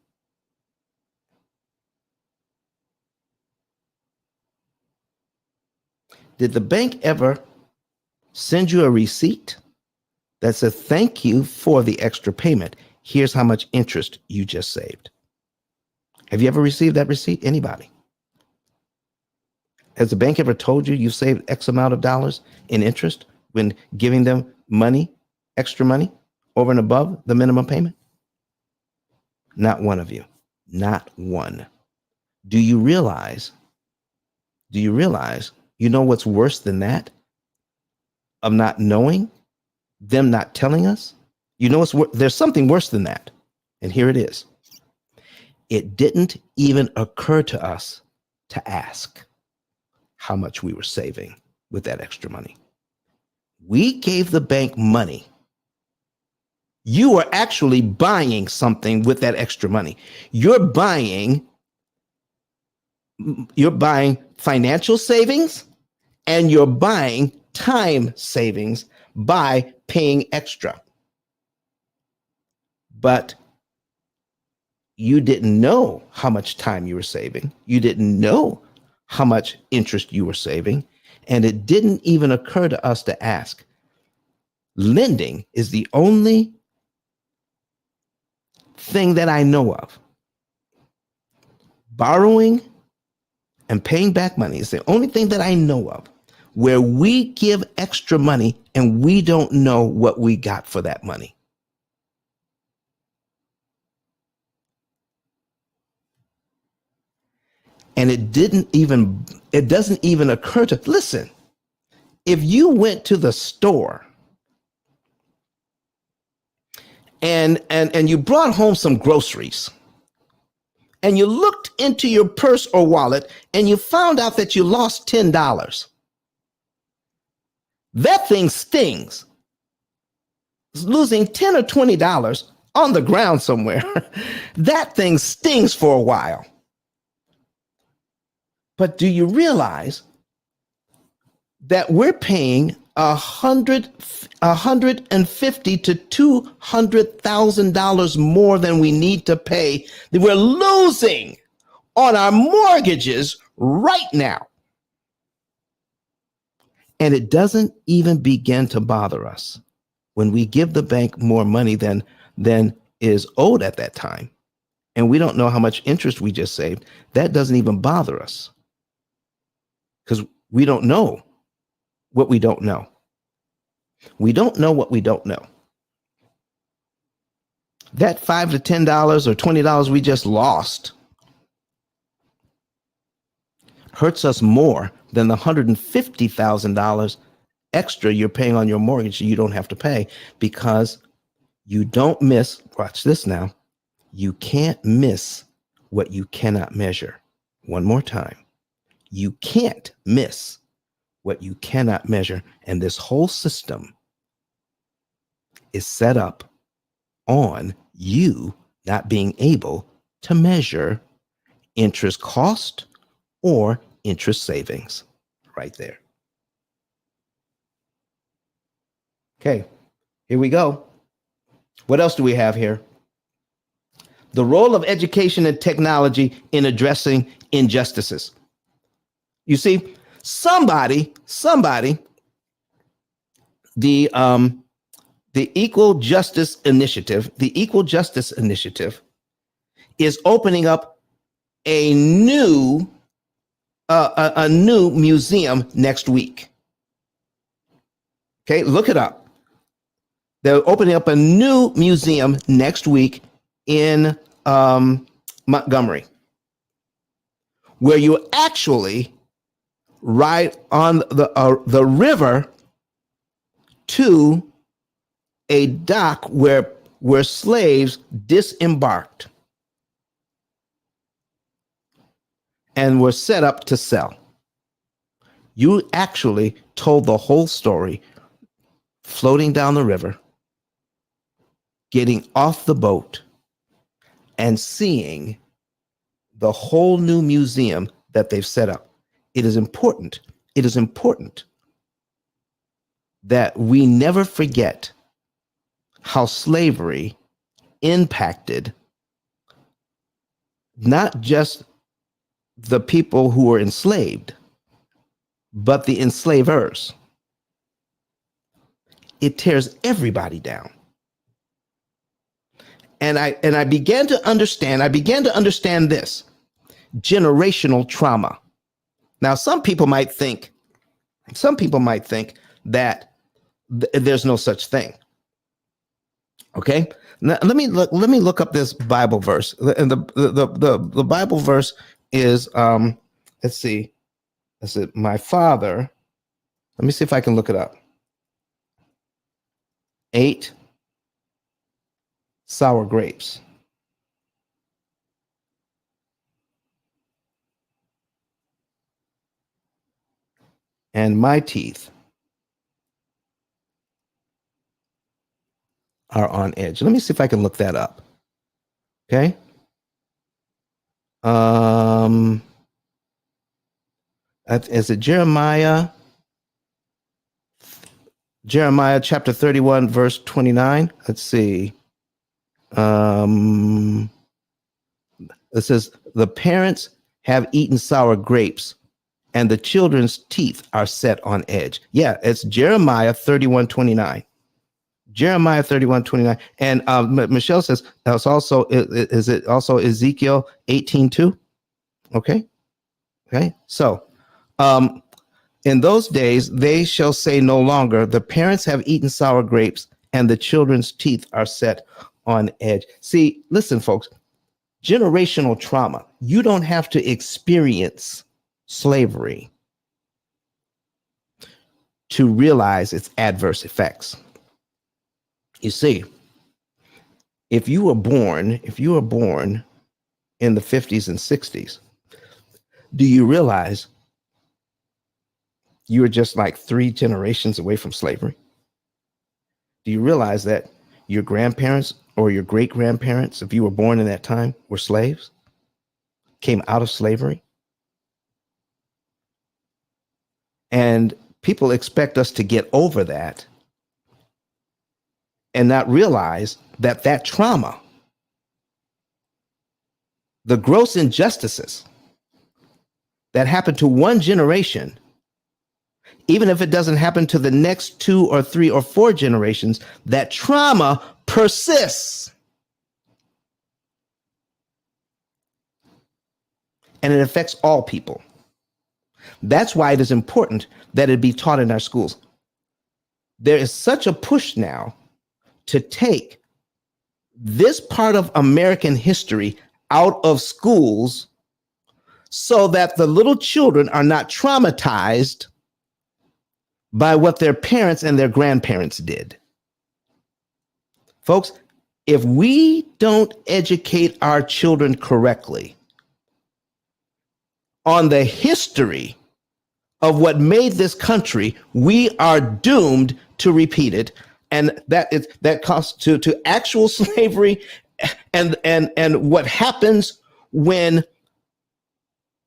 did the bank ever send you a receipt that says, thank you for the extra payment? Here's how much interest you just saved. Have you ever received that receipt? Anybody? Has the bank ever told you you've saved X amount of dollars in interest when giving them money, extra money, over and above the minimum payment? Not one of you. Not one. Do you realize, you know what's worse than that? Of not knowing, them not telling us? You know, there's something worse than that. And here it is. It didn't even occur to us to ask how much we were saving with that extra money. We gave the bank money. You are actually buying something with that extra money. You're buying financial savings, and you're buying time savings by paying extra. But you didn't know how much time you were saving. You didn't know how much interest you were saving. And it didn't even occur to us to ask. Lending is the only thing that I know of. Borrowing and paying back money is the only thing that I know of where we give extra money and we don't know what we got for that money. And it doesn't even occur to, listen, if you went to the store and you brought home some groceries and you looked into your purse or wallet and you found out that you lost $10, that thing stings. Losing $10 or $20 on the ground somewhere, that thing stings for a while. But do you realize that we're paying $150,000 to $200,000 more than we need to pay? That we're losing on our mortgages right now. And it doesn't even begin to bother us when we give the bank more money than is owed at that time. And we don't know how much interest we just saved. That doesn't even bother us because we don't know what we don't know. We don't know what we don't know. That $5 to $10 or $20 we just lost hurts us more than the $150,000 extra you're paying on your mortgage you don't have to pay, because you don't miss, watch this now, you can't miss what you cannot measure. One more time. You can't miss what you cannot measure. And this whole system is set up on you not being able to measure interest cost or interest savings right there. Okay, here we go. What else do we have here? The role of education and technology in addressing injustices. You see, somebody, the Equal Justice Initiative is opening up a new museum next week. Okay, look it up. They're opening up a new museum next week in Montgomery, where you actually ride on the river to a dock where slaves disembarked and were set up to sell. You actually told the whole story, floating down the river, getting off the boat, and seeing the whole new museum that they've set up. It is important. It is important that we never forget how slavery impacted not just the people who were enslaved, but the enslavers. It tears everybody down. And I began to understand this generational trauma. Now, some people might think that there's no such thing. Okay, now, let me look up this Bible verse. And the Bible verse is let's see, my father. Let me see if I can look it up. 8 sour grapes. And my teeth are on edge. Let me see if I can look that up. Okay. Is it Jeremiah? Jeremiah chapter 31, verse 29. Let's see. It says, the parents have eaten sour grapes and the children's teeth are set on edge. Yeah, it's Jeremiah 31, 29. Jeremiah 31, 29. And Michelle says, that's also, is it also Ezekiel 18, 2? Okay. Okay. So, in those days, they shall say no longer, the parents have eaten sour grapes and the children's teeth are set on edge. See, listen, folks, generational trauma. You don't have to experience slavery to realize its adverse effects. You see, if you were born in the 50s and 60s, do you realize you were just like 3 generations away from slavery? Do you realize that your grandparents or your great grandparents, if you were born in that time, were slaves, came out of slavery? And people expect us to get over that and not realize that that trauma, the gross injustices that happened to one generation, even if it doesn't happen to the next 2 or 3 or 4 generations, that trauma persists. And it affects all people. That's why it is important that it be taught in our schools. There is such a push now to take this part of American history out of schools so that the little children are not traumatized by what their parents and their grandparents did. Folks, if we don't educate our children correctly on the history of what made this country, we are doomed to repeat it. And that comes to actual slavery and what happens when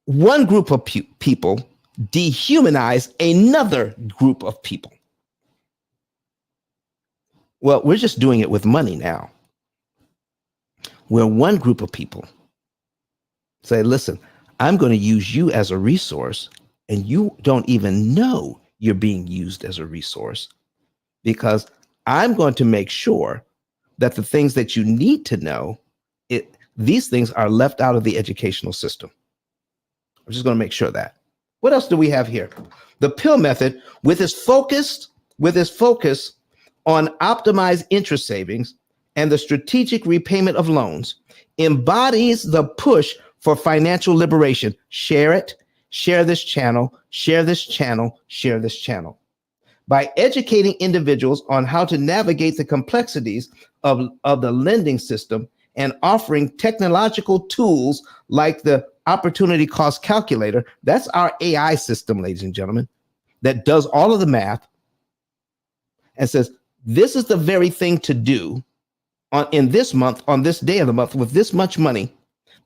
one group of people dehumanize another group of people. Well, we're just doing it with money now. where one group of people say, listen, I'm going to use you as a resource, and you don't even know you're being used as a resource, because I'm going to make sure that the things that you need to know, these things are left out of the educational system. I'm just going to make sure that. What else do we have here? The P.I.L.L method, with its focus on optimized interest savings and the strategic repayment of loans, embodies the push for financial liberation. Share it, share this channel, share this channel, share this channel. By educating individuals on how to navigate the complexities of the lending system and offering technological tools like the opportunity cost calculator, that's our AI system, ladies and gentlemen, that does all of the math and says, this is the very thing to do in this month, on this day of the month, with this much money.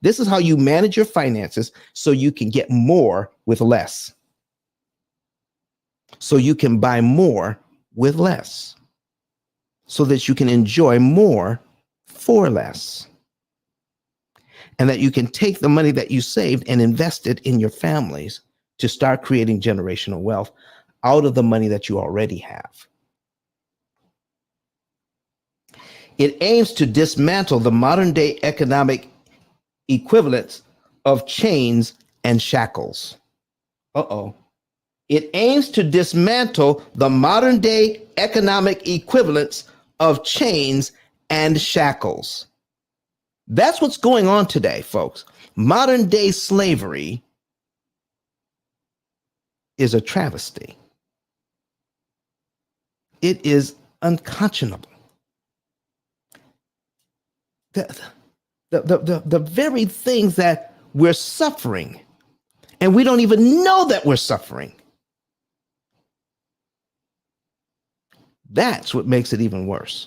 This is how you manage your finances so you can get more with less. So you can buy more with less. So that you can enjoy more for less. And that you can take the money that you saved and invest it in your families to start creating generational wealth out of the money that you already have. It aims to dismantle the modern day economic equivalents of chains and shackles. It aims to dismantle the modern day economic equivalents of chains and shackles. That's what's going on today, folks. Modern day slavery is a travesty. It is unconscionable. The very things that we're suffering, and we don't even know that we're suffering. That's what makes it even worse.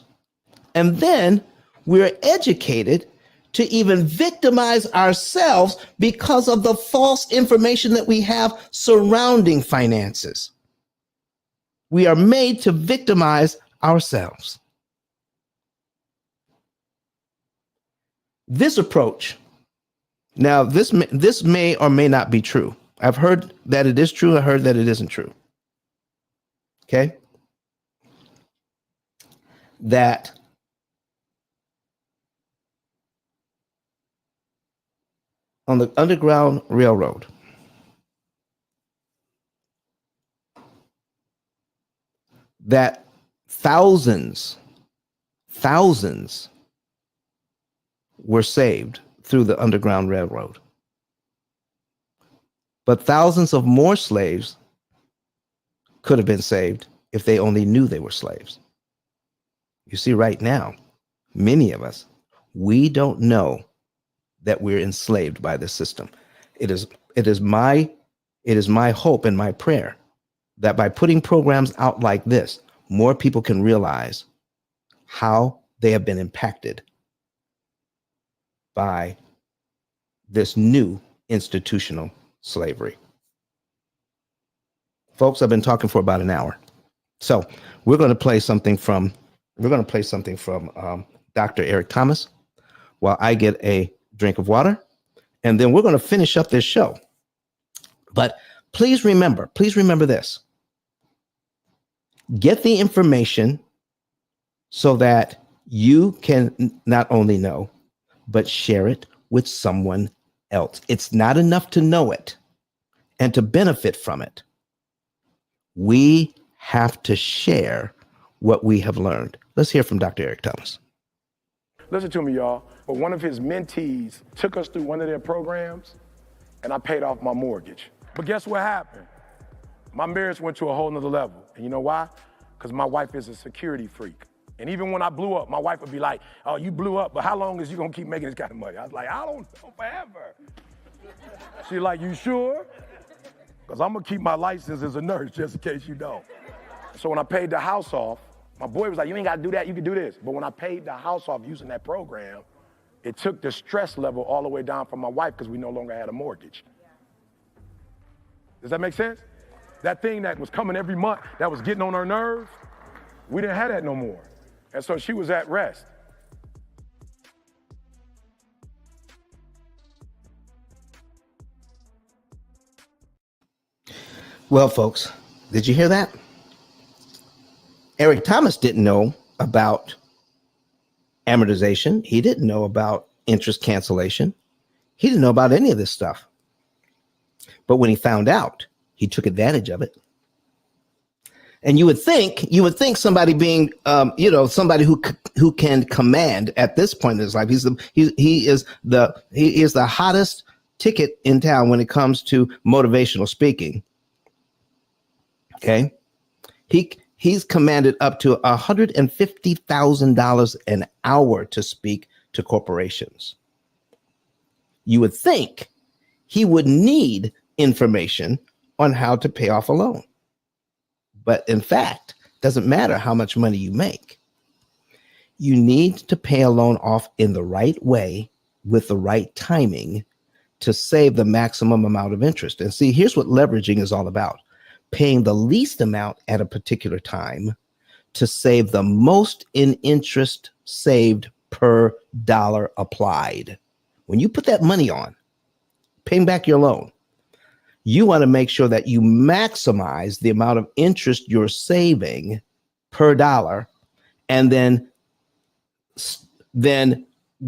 And then we're educated to even victimize ourselves because of the false information that we have surrounding finances. We are made to victimize ourselves. This approach, now this may or may not be true. I've heard that it is true. I heard that it isn't true. Okay? That on the Underground Railroad, that thousands were saved through the Underground Railroad. But thousands of more slaves could have been saved if they only knew they were slaves. You see, right now, many of us, we don't know that we're enslaved by this system. It is my hope and my prayer that by putting programs out like this, more people can realize how they have been impacted by this new institutional slavery. Folks, I've been talking for about an hour. So we're going to play something from Dr. Eric Thomas while I get a drink of water, and then we're going to finish up this show. But please remember this. Get the information so that you can not only know, but share it with someone else. It's not enough to know it and to benefit from it. We have to share what we have learned. Let's hear from Dr. Eric Thomas. Listen to me, y'all. But one of his mentees took us through one of their programs, and I paid off my mortgage. But guess what happened? My marriage went to a whole nother level. And you know why? Because my wife is a security freak. And even when I blew up, my wife would be like, oh, you blew up, but how long is you gonna keep making this kind of money? I was like, I don't know, forever. She's like, you sure? Because I'm gonna keep my license as a nurse just in case you don't. So when I paid the house off, my boy was like, you ain't gotta do that, you can do this. But when I paid the house off using that program, it took the stress level all the way down from my wife because we no longer had a mortgage. Does that make sense? That thing that was coming every month, that was getting on her nerves, we didn't have that no more. And so she was at rest. Well, folks, did you hear that? Eric Thomas didn't know about amortization. He didn't know about interest cancellation. He didn't know about any of this stuff. But when he found out, he took advantage of it. And you would think somebody being, somebody who can command at this point in his life. He is the hottest ticket in town when it comes to motivational speaking. Okay, he's commanded up to $150,000 an hour to speak to corporations. You would think he would need information on how to pay off a loan. But in fact, it doesn't matter how much money you make. You need to pay a loan off in the right way with the right timing to save the maximum amount of interest. And see, here's what leveraging is all about. Paying the least amount at a particular time to save the most in interest saved per dollar applied. When you put that money on, paying back your loan, you want to make sure that you maximize the amount of interest you're saving per dollar, and then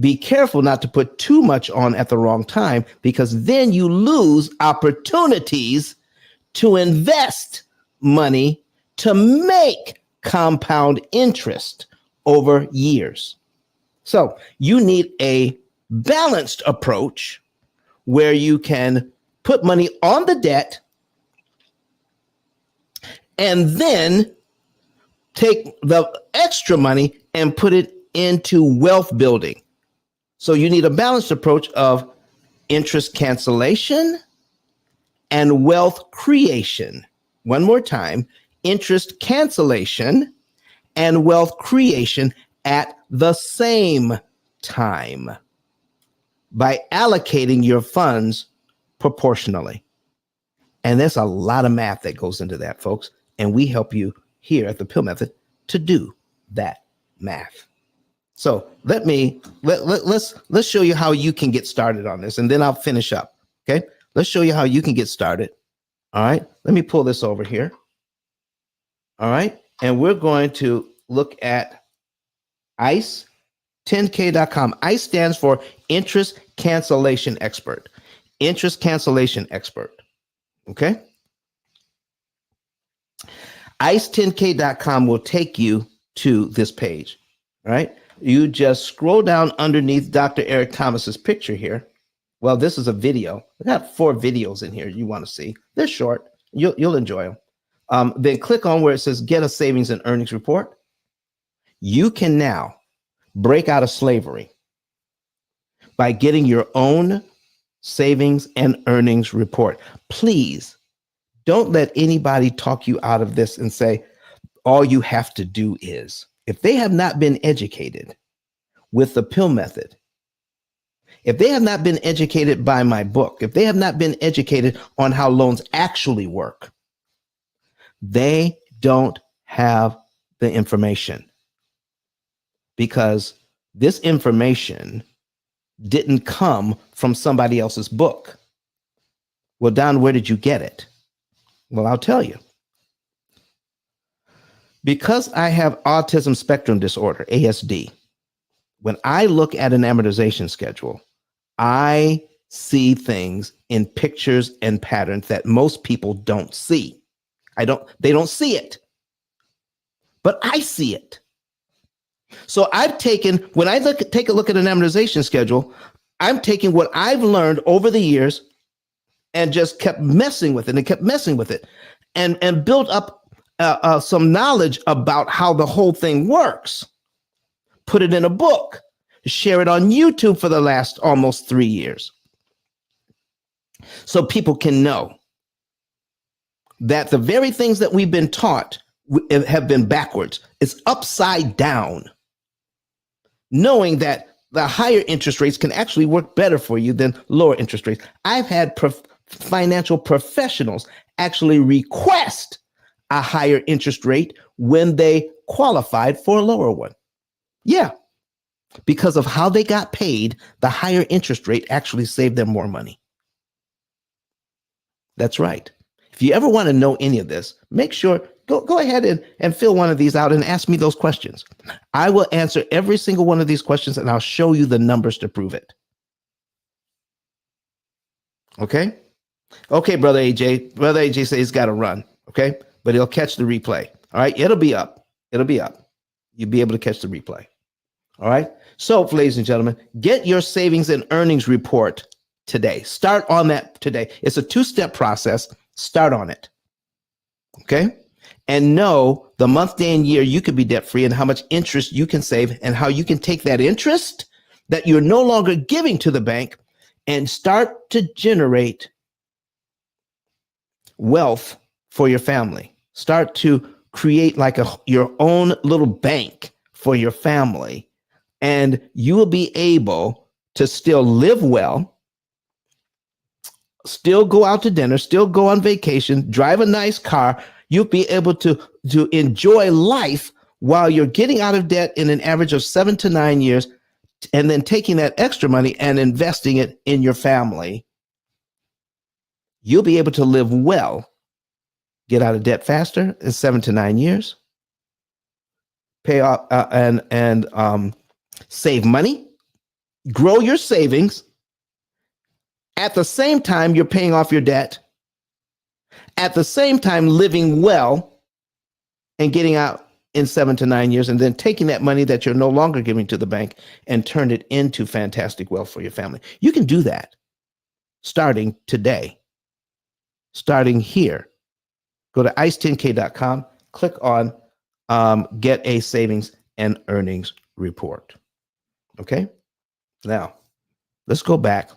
be careful not to put too much on at the wrong time, because then you lose opportunities to invest money to make compound interest over years. So you need a balanced approach where you can put money on the debt and then take the extra money and put it into wealth building. So you need a balanced approach of interest cancellation and wealth creation. One more time, interest cancellation and wealth creation at the same time by allocating your funds proportionally. And there's a lot of math that goes into that, folks. And we help you here at the P.I.L.L Method to do that math. So let's show you how you can get started on this, and then I'll finish up. Okay, let's show you how you can get started. All right, let me pull this over here. All right, and we're going to look at ICE10K.com. ICE stands for Interest Cancellation Expert. Interest Cancellation Expert. Okay. ICE10K.com will take you to this page. All right. You just scroll down underneath Dr. Eric Thomas's picture here. Well, this is a video. I got 4 videos in here you want to see. They're short. You'll enjoy them. Then click on where it says Get a Savings and Earnings Report. You can now break out of slavery by getting your own savings and earnings report. Please don't let anybody talk you out of this and say, all you have to do is. If they have not been educated with the P.I.L.L method, if they have not been educated by my book, if they have not been educated on how loans actually work, they don't have the information, because this information didn't come from somebody else's book. Well, Don, where did you get it? Well, I'll tell you. Because I have autism spectrum disorder, ASD, when I look at an amortization schedule, I see things in pictures and patterns that most people don't see. They don't see it, but I see it. So when I take a look at an amortization schedule, I'm taking what I've learned over the years and just kept messing with it and built up some knowledge about how the whole thing works. Put it in a book, share it on YouTube for the last almost 3 years, so people can know that the very things that we've been taught have been backwards. It's upside down. Knowing that the higher interest rates can actually work better for you than lower interest rates. I've had financial professionals actually request a higher interest rate when they qualified for a lower one. Yeah, because of how they got paid, the higher interest rate actually saved them more money. That's right. If you ever want to know any of this, make sure, go ahead and fill one of these out and ask me those questions. I will answer every single one of these questions and I'll show you the numbers to prove it. Okay? Okay, Brother AJ. Brother AJ says he's got to run. Okay? But he'll catch the replay. All right? It'll be up. It'll be up. You'll be able to catch the replay. All right? So, ladies and gentlemen, get your savings and earnings report today. Start on that today. It's a 2-step process. Start on it. Okay? And know the month, day, and year you could be debt free and how much interest you can save and how you can take that interest that you're no longer giving to the bank and start to generate wealth for your family. Start to create like your own little bank for your family. And you will be able to still live well, still go out to dinner, still go on vacation, drive a nice car. You'll be able to enjoy life while you're getting out of debt in an average of 7 to 9 years, and then taking that extra money and investing it in your family. You'll be able to live well, get out of debt faster in 7 to 9 years, pay off and save money, grow your savings. At the same time, you're paying off your debt. At the same time, living well and getting out in 7 to 9 years, and then taking that money that you're no longer giving to the bank and turn it into fantastic wealth for your family. You can do that starting today, starting here. Go to ice10k.com, click on get a savings and earnings report. Okay? Now, let's go back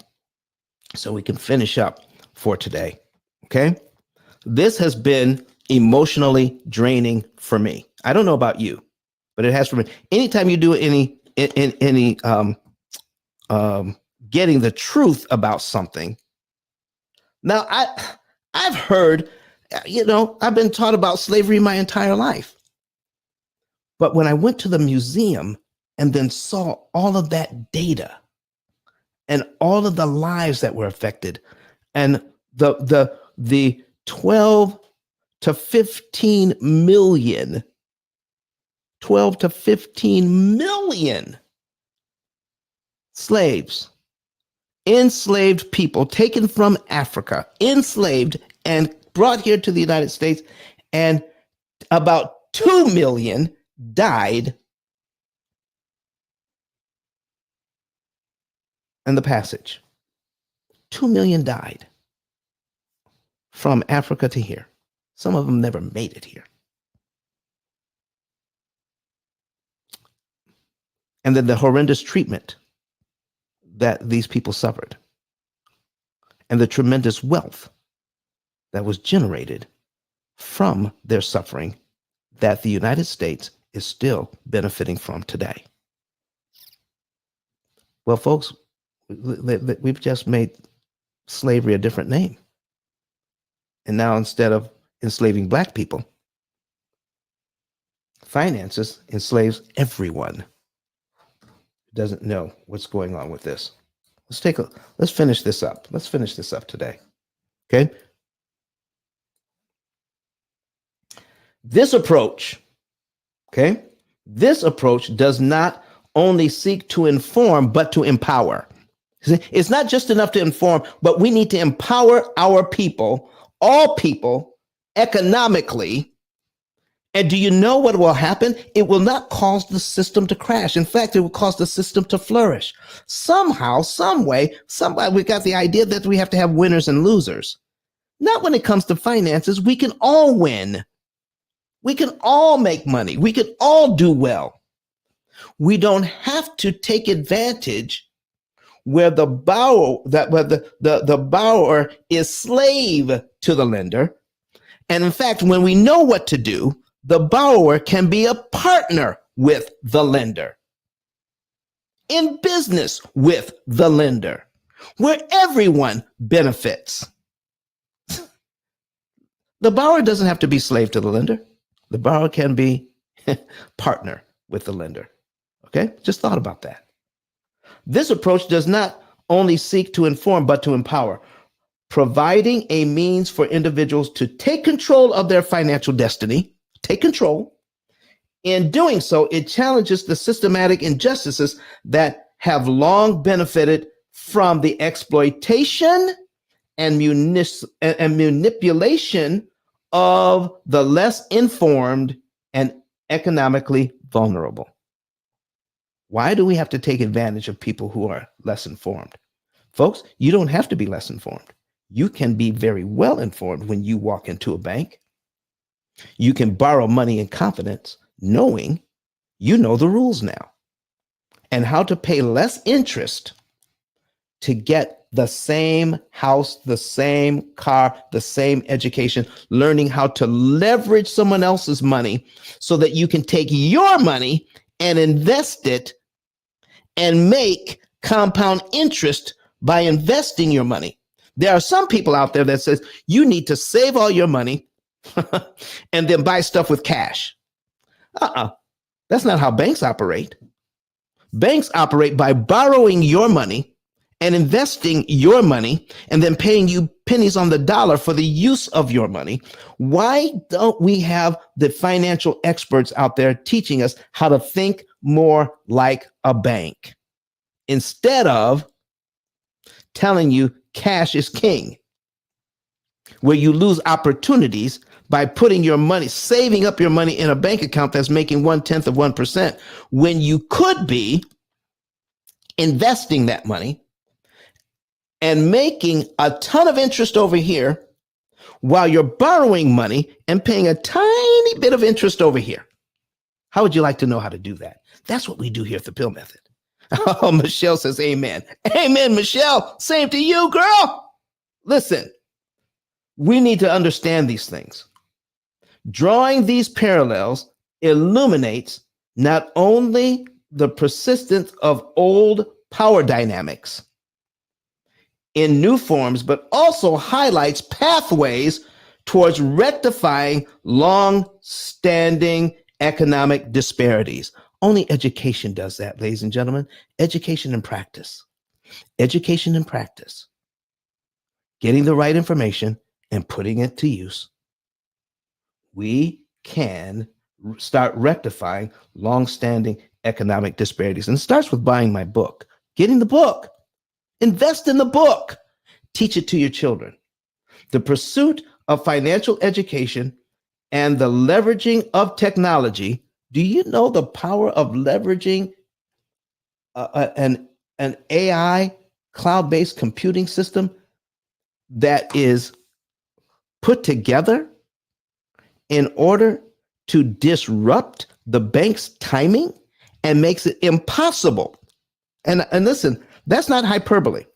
so we can finish up for today. Okay? This has been emotionally draining for me. I don't know about you, but it has for me. Anytime you do any getting the truth about something. Now, I've heard, I've been taught about slavery my entire life. But when I went to the museum and then saw all of that data and all of the lives that were affected, and the 12 to 15 million slaves, enslaved people taken from Africa, enslaved and brought here to the United States, and about 2 million died in the passage. 2 million died from Africa to here. Some of them never made it here. And then the horrendous treatment that these people suffered, and the tremendous wealth that was generated from their suffering that the United States is still benefiting from today. Well, folks, we've just made slavery a different name. And now, instead of enslaving Black people, finances enslaves everyone who doesn't know what's going on with this. Let's finish this up. Let's finish this up today. Okay? This approach does not only seek to inform, but to empower. It's not just enough to inform, but we need to empower our people, all people, economically. And do you know what will happen? It will not cause the system to crash. In fact, it will cause the system to flourish. Somehow, some way, we got the idea that we have to have winners and losers. Not when it comes to finances. We can all win. We can all make money. We can all do well. We don't have to take advantage where the borrower is slave to the lender. And in fact, when we know what to do, the borrower can be a partner with the lender, in business with the lender, where everyone benefits. The borrower doesn't have to be slave to the lender. The borrower can be partner with the lender. Okay? Just thought about that. This approach does not only seek to inform, but to empower. providing a means for individuals to take control of their financial destiny, take control. In doing so, it challenges the systematic injustices that have long benefited from the exploitation and manipulation of the less informed and economically vulnerable. Why do we have to take advantage of people who are less informed? Folks, you don't have to be less informed. You can be very well informed when you walk into a bank. You can borrow money in confidence, knowing you know the rules now and how to pay less interest to get the same house, the same car, the same education, learning how to leverage someone else's money so that you can take your money and invest it and make compound interest by investing your money. There are some people out there that says you need to save all your money and then buy stuff with cash. That's not how banks operate. Banks operate by borrowing your money and investing your money and then paying you pennies on the dollar for the use of your money. Why don't we have the financial experts out there teaching us how to think more like a bank instead of telling you cash is king, where you lose opportunities by putting your money, saving up your money in a bank account that's making 1/10 of 1%, when you could be investing that money and making a ton of interest over here while you're borrowing money and paying a tiny bit of interest over here. How would you like to know how to do that? That's what we do here at the P.I.L.L method. Oh, Michelle says amen. Amen, Michelle. Same to you, girl. Listen, we need to understand these things. Drawing these parallels illuminates not only the persistence of old power dynamics in new forms, but also highlights pathways towards rectifying long-standing economic disparities. Only education does that, ladies and gentlemen. Education and practice. Education and practice. Getting the right information and putting it to use. We can start rectifying long-standing economic disparities. And it starts with buying my book, getting the book, invest in the book, teach it to your children. The pursuit of financial education and the leveraging of technology. Do you know the power of leveraging an AI cloud-based computing system that is put together in order to disrupt the bank's timing and makes it impossible? And listen, that's not hyperbole.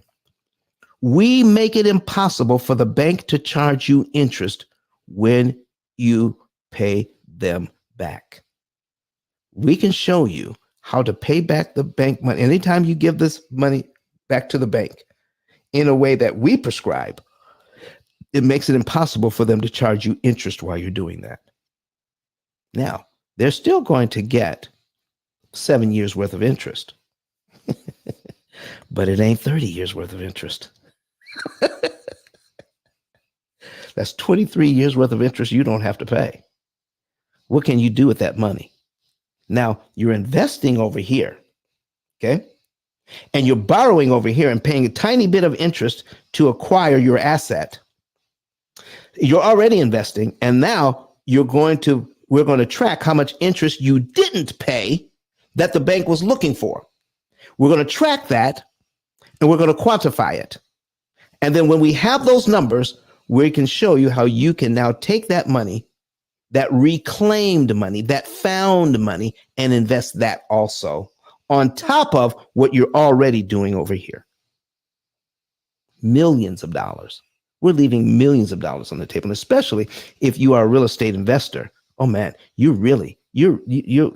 We make it impossible for the bank to charge you interest when you pay them back. We can show you how to pay back the bank money. Anytime you give this money back to the bank in a way that we prescribe, it makes it impossible for them to charge you interest while you're doing that. Now, they're still going to get 7 years worth of interest, but it ain't 30 years worth of interest. That's 23 years worth of interest you don't have to pay. What can you do with that money? Now, you're investing over here, okay? And you're borrowing over here and paying a tiny bit of interest to acquire your asset. You're already investing, and now we're going to track how much interest you didn't pay that the bank was looking for. We're going to track that, and we're going to quantify it. And then when we have those numbers, we can show you how you can now take that money, that reclaimed money, that found money, and invest that also on top of what you're already doing over here. Millions of dollars. We're leaving millions of dollars on the table, and especially if you are a real estate investor. Oh man, you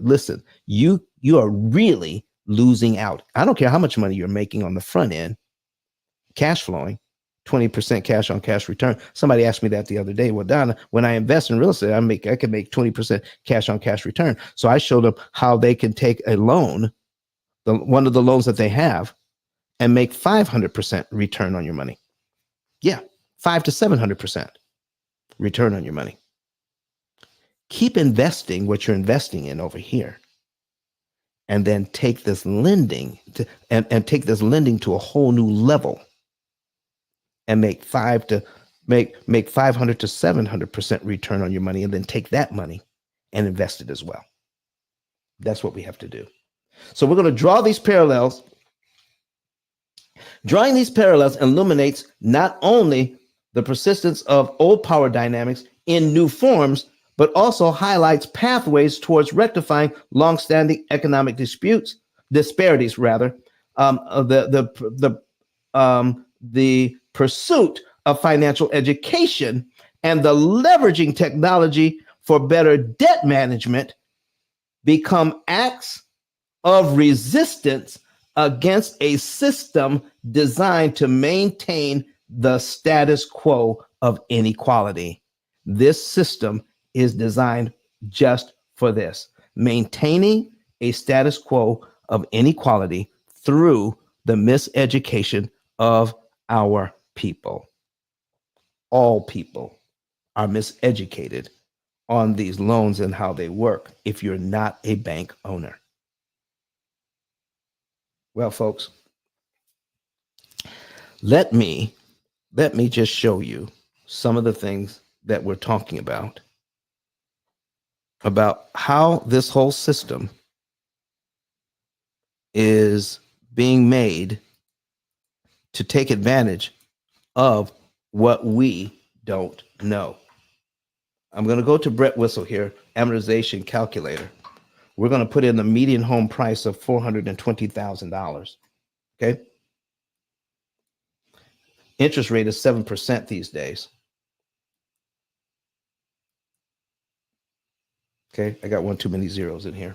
listen, you are really losing out. I don't care how much money you're making on the front end, cash flowing, 20% cash on cash return. Somebody asked me that the other day. Well, Donna, when I invest in real estate, I can make 20% cash on cash return. So I showed them how they can take a loan, one of the loans that they have, and make 500% return on your money. Yeah, 5 to 700% return on your money. Keep investing what you're investing in over here, and then take this lending and take this lending to a whole new level, and make 500 to 700% return on your money, and then take that money and invest it as well. That's what we have to do. So we're going to draw these parallels. Drawing these parallels illuminates not only the persistence of old power dynamics in new forms, but also highlights pathways towards rectifying longstanding economic disparities. The pursuit of financial education and the leveraging technology for better debt management become acts of resistance against a system designed to maintain the status quo of inequality. This system is designed just for this, maintaining a status quo of inequality through the miseducation of our people. All people are miseducated on these loans and how they work if you're not a bank owner. Well, folks, let me just show you some of the things that we're talking about how this whole system is being made to take advantage of what we don't know. I'm going to go to Brett Whistle here, amortization calculator. We're going to put in the median home price of $420,000. Okay. Interest rate is 7% these days. Okay. I got one too many zeros in here.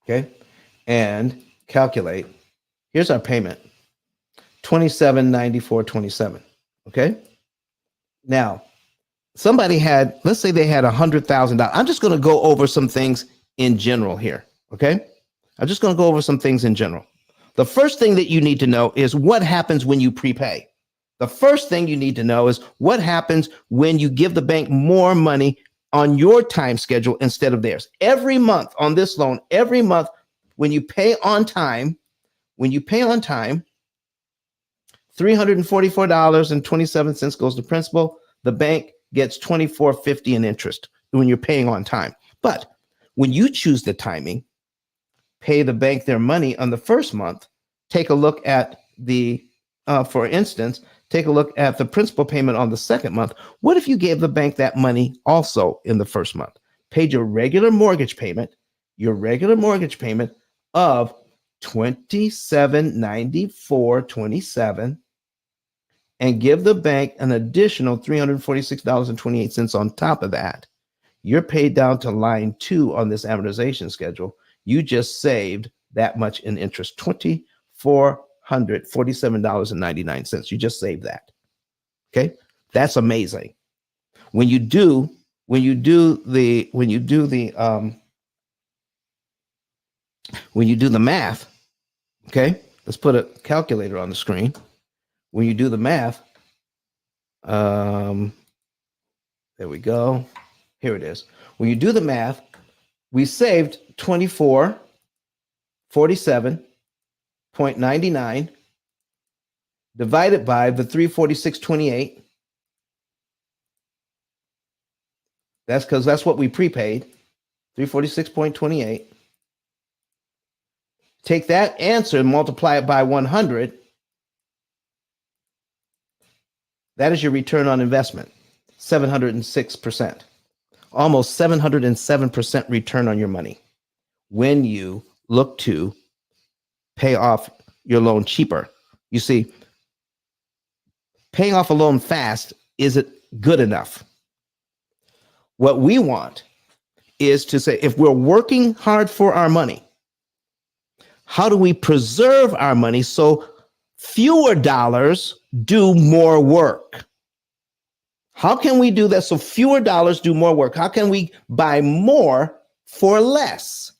Okay. And calculate. Here's our payment. $27.94.27. Okay. Now, let's say they had $100,000. I'm just going to go over some things in general here. Okay. I'm just going to go over some things in general. The first thing that you need to know is what happens when you prepay. The first thing you need to know is what happens when you give the bank more money on your time schedule instead of theirs. Every month on this loan, every month when you pay on time, $344.27 goes to principal. The bank gets $24.50 in interest when you're paying on time. But when you choose the timing, pay the bank their money on the first month, take a look at for instance, take a look at the principal payment on the second month. What if you gave the bank that money also in the first month? Paid your regular mortgage payment of $27.94.27, and give the bank an additional $346.28 on top of that. You're paid down to line 2 on this amortization schedule. You just saved that much in interest, $2,447.99. You just saved that. Okay, that's amazing. When you do the math, okay, let's put a calculator on the screen. When you do the math, there we go. Here it is. When you do the math, we saved $24.47.99 divided by the $346.28. That's because that's what we prepaid, $346.28. Take that answer and multiply it by 100. That is your return on investment, 706%, almost 707% return on your money when you look to pay off your loan cheaper. You see, paying off a loan fast isn't good enough. What we want is to say, if we're working hard for our money, how do we preserve our money so fewer dollars do more work? How can we do that so fewer dollars do more work? How can we buy more for less?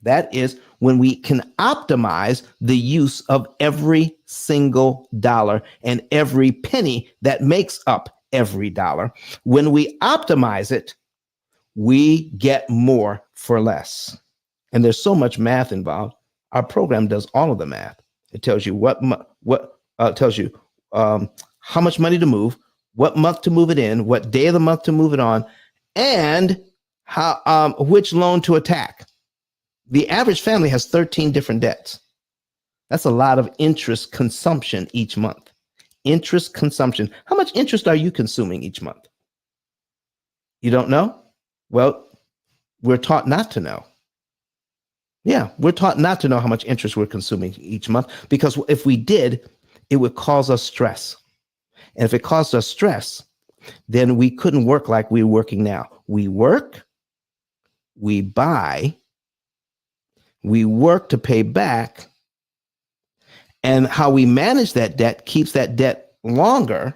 That is when we can optimize the use of every single dollar and every penny that makes up every dollar. When we optimize it, we get more for less. And there's so much math involved. Our program does all of the math. It tells you tells you how much money to move, what month to move it in, what day of the month to move it on, and how which loan to attack. The average family has 13 different debts. That's a lot of interest consumption each month. Interest consumption. How much interest are you consuming each month? You don't know? Well, we're taught not to know. Yeah, we're taught not to know how much interest we're consuming each month, because if we did, it would cause us stress. And if it caused us stress, then we couldn't work like we're working now. We work, we buy, we work to pay back, and how we manage that debt keeps that debt longer.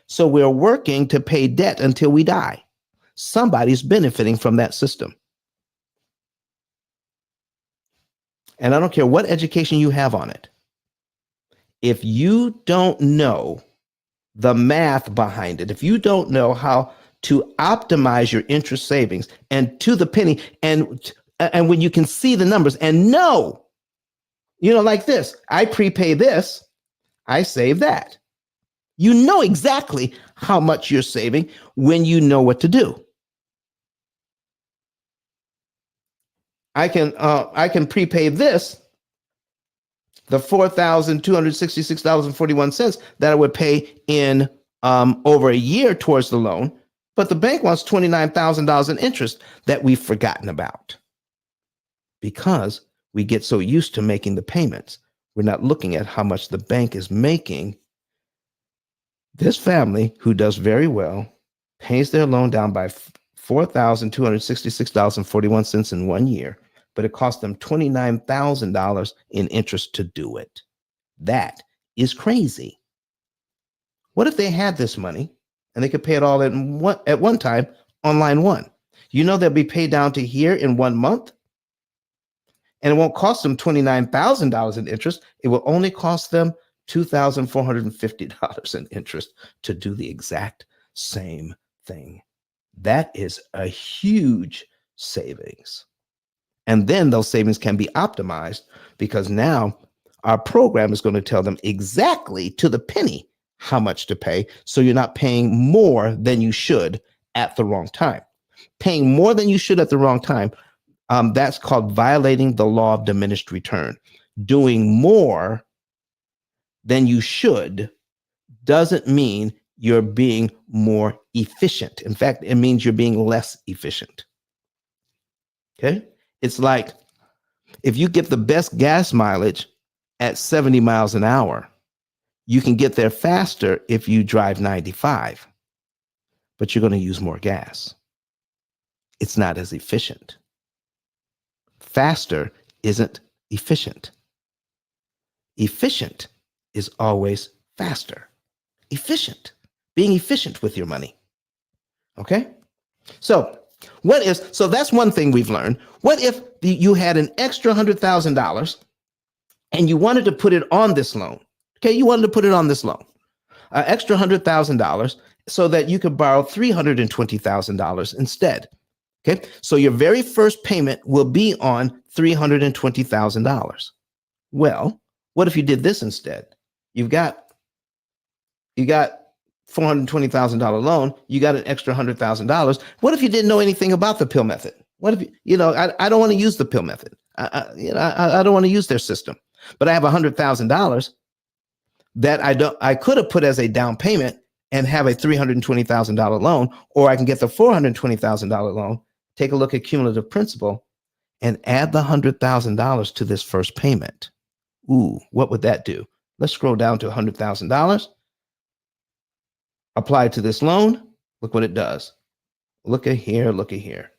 So we're working to pay debt until we die. Somebody's benefiting from that system. And I don't care what education you have on it. If you don't know the math behind it, if you don't know how to optimize your interest savings and to the penny, and when you can see the numbers and know, like this, I prepay this, I save that. You know exactly how much you're saving when you know what to do. I can prepay this, the $4,266.41 that I would pay in over a year towards the loan, but the bank wants $29,000 in interest that we've forgotten about because we get so used to making the payments. We're not looking at how much the bank is making. This family, who does very well, pays their loan down by $4,266.41 in 1 year, but it cost them $29,000 in interest to do it. That is crazy. What if they had this money and they could pay it all at one time on line one? They'll be paid down to here in 1 month, and it won't cost them $29,000 in interest. It will only cost them $2,450 in interest to do the exact same thing. That is a huge savings. And then those savings can be optimized because now our program is going to tell them exactly to the penny how much to pay. So you're not paying more than you should at the wrong time. Paying more than you should at the wrong time, that's called violating the law of diminished return. Doing more than you should doesn't mean you're being more efficient. In fact, it means you're being less efficient. Okay? It's like if you get the best gas mileage at 70 miles an hour, you can get there faster if you drive 95, but you're going to use more gas. It's not as efficient. Faster isn't efficient. Efficient is always faster. Efficient. Being efficient with your money. Okay? So that's one thing we've learned. What if you had an extra $100,000 and you wanted to put it on this loan? Okay, you wanted to put it on this loan, extra $100,000, so that you could borrow $320,000 instead. Okay, so your very first payment will be on $320,000. Well, what if you did this instead? You got $420,000 loan. You got an extra $100,000. What if you didn't know anything about the P.I.L.L method? What if I don't want to use the P.I.L.L method. I don't want to use their system, but I have $100,000 that I could have put as a down payment and have a $320,000 loan, or I can get the $420,000 loan, take a look at cumulative principal, and add the $100,000 to this first payment. Ooh, what would that do? Let's scroll down to $100,000. Apply to this loan. Look what it does. Look at here.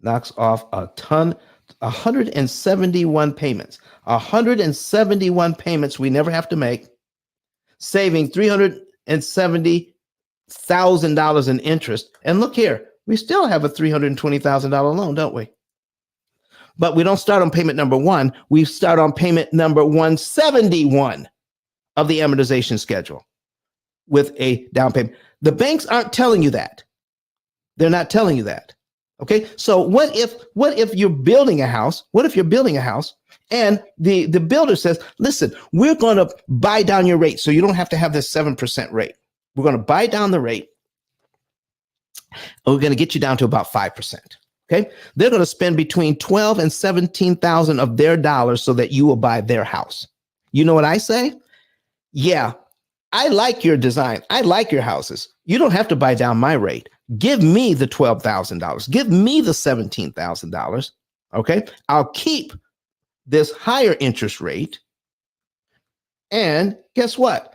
Knocks off a ton, 171 payments. 171 payments we never have to make, saving $370,000 in interest. And look here, we still have a $320,000 loan, don't we? But we don't start on payment number 1. We start on payment number 171 of the amortization schedule with a down payment. The banks aren't telling you that. They're not telling you that. Okay. So what if you're building a house? What if you're building a house and the builder says, listen, we're going to buy down your rate so you don't have to have this 7% rate. We're going to buy down the rate and we're going to get you down to about 5%. Okay. They're going to spend between 12 and 17,000 of their dollars so that you will buy their house. You know what I say? Yeah, I like your design. I like your houses. You don't have to buy down my rate. Give me the $12,000. Give me the $17,000. Okay. I'll keep this higher interest rate. And guess what?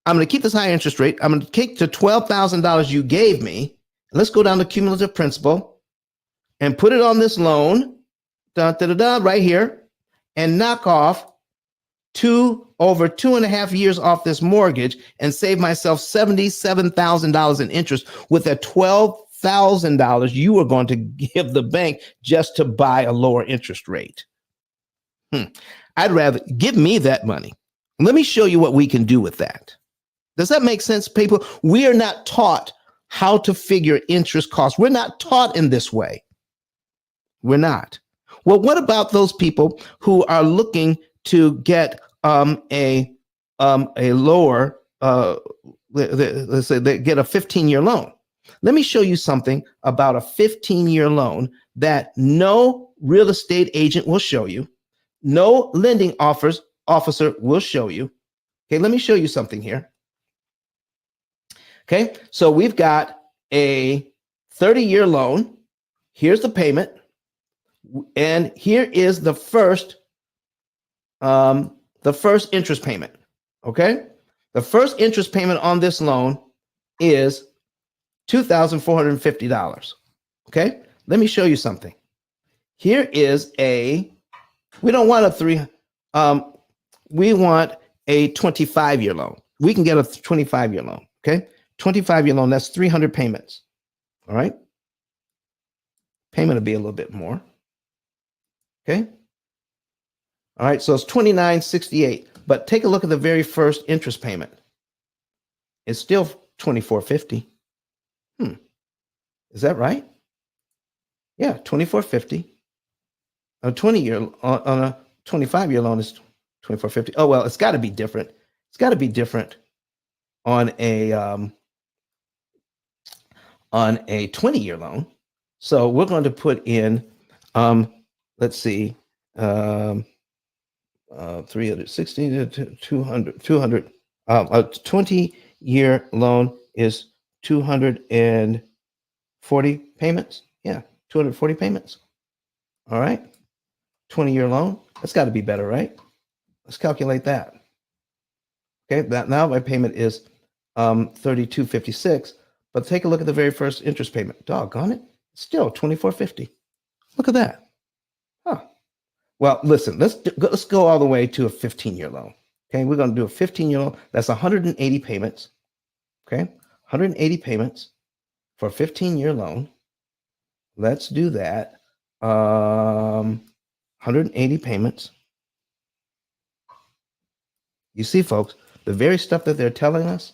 I'm going to keep this higher interest rate. I'm going to take the $12,000 you gave me. Let's go down to cumulative principal and put it on this loan, right here, and knock off over 2.5 years off this mortgage and save myself $77,000 in interest with a $12,000 you are going to give the bank just to buy a lower interest rate. I'd rather give me that money. Let me show you what we can do with that. Does that make sense, people? We are not taught how to figure interest costs. We're not taught in this way. We're not. Well, what about those people who are looking to get a lower, let's say they get a 15-year loan? Let me show you something about a 15-year loan that no real estate agent will show you. No lending officer will show you. Okay, let me show you something here. Okay, so we've got a 30-year loan. Here's the payment. And here is the first interest payment. Okay, the first interest payment on this loan is $2,450. Okay, let me show you something. Here is we don't want a we want a 25-year loan. We can get a 25-year loan. Okay, 25-year loan, that's 300 payments. All right, payment will be a little bit more. Okay. All right. So it's $2,968. But take a look at the very first interest payment. It's still $2,450. Is that right? Yeah, $2,450. A 20-year on a 25-year loan is $2,450. Oh well, it's got to be different. It's got to be different on a 20-year loan. So we're going to put in let's see, 360 to 200. A 20-year loan is 240 payments. Yeah, 240 payments. All right, 20-year loan. That's got to be better, right? Let's calculate that. Okay, now my payment is $32.56. But take a look at the very first interest payment. Doggone it, it's still $2,450. Look at that. Huh. Well, listen, let's go all the way to a 15-year loan. Okay, we're going to do a 15-year loan. That's 180 payments. Okay, 180 payments for a 15-year loan. Let's do that. 180 payments. You see, folks, the very stuff that they're telling us,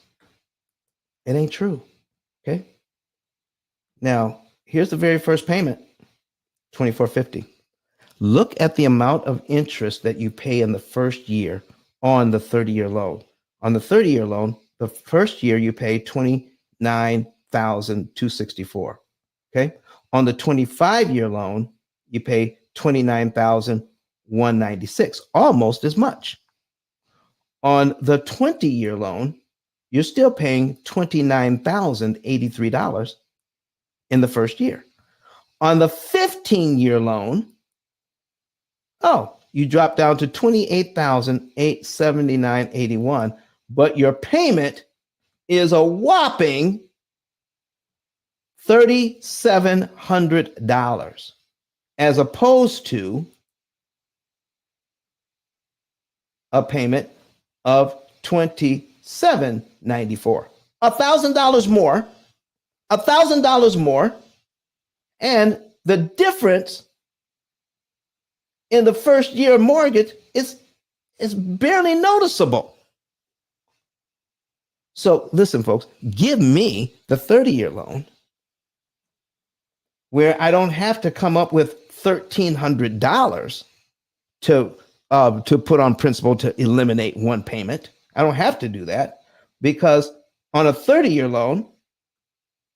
it ain't true. Okay. Now, here's the very first payment, $2,450. Look at the amount of interest that you pay in the first year on the 30-year loan. On the 30-year loan, the first year you pay $29,264. Okay. On the 25-year loan, you pay $29,196, almost as much. On the 20-year loan, you're still paying $29,083 in the first year. On the 15-year loan, you drop down to $28,879.81, but your payment is a whopping $3,700, as opposed to a payment of $2,794. $1,000 more, $1,000 more, and the difference in the first year mortgage, it's barely noticeable. So listen, folks, give me the 30-year loan where I don't have to come up with $1,300 to put on principal to eliminate one payment. I don't have to do that because on a 30-year loan,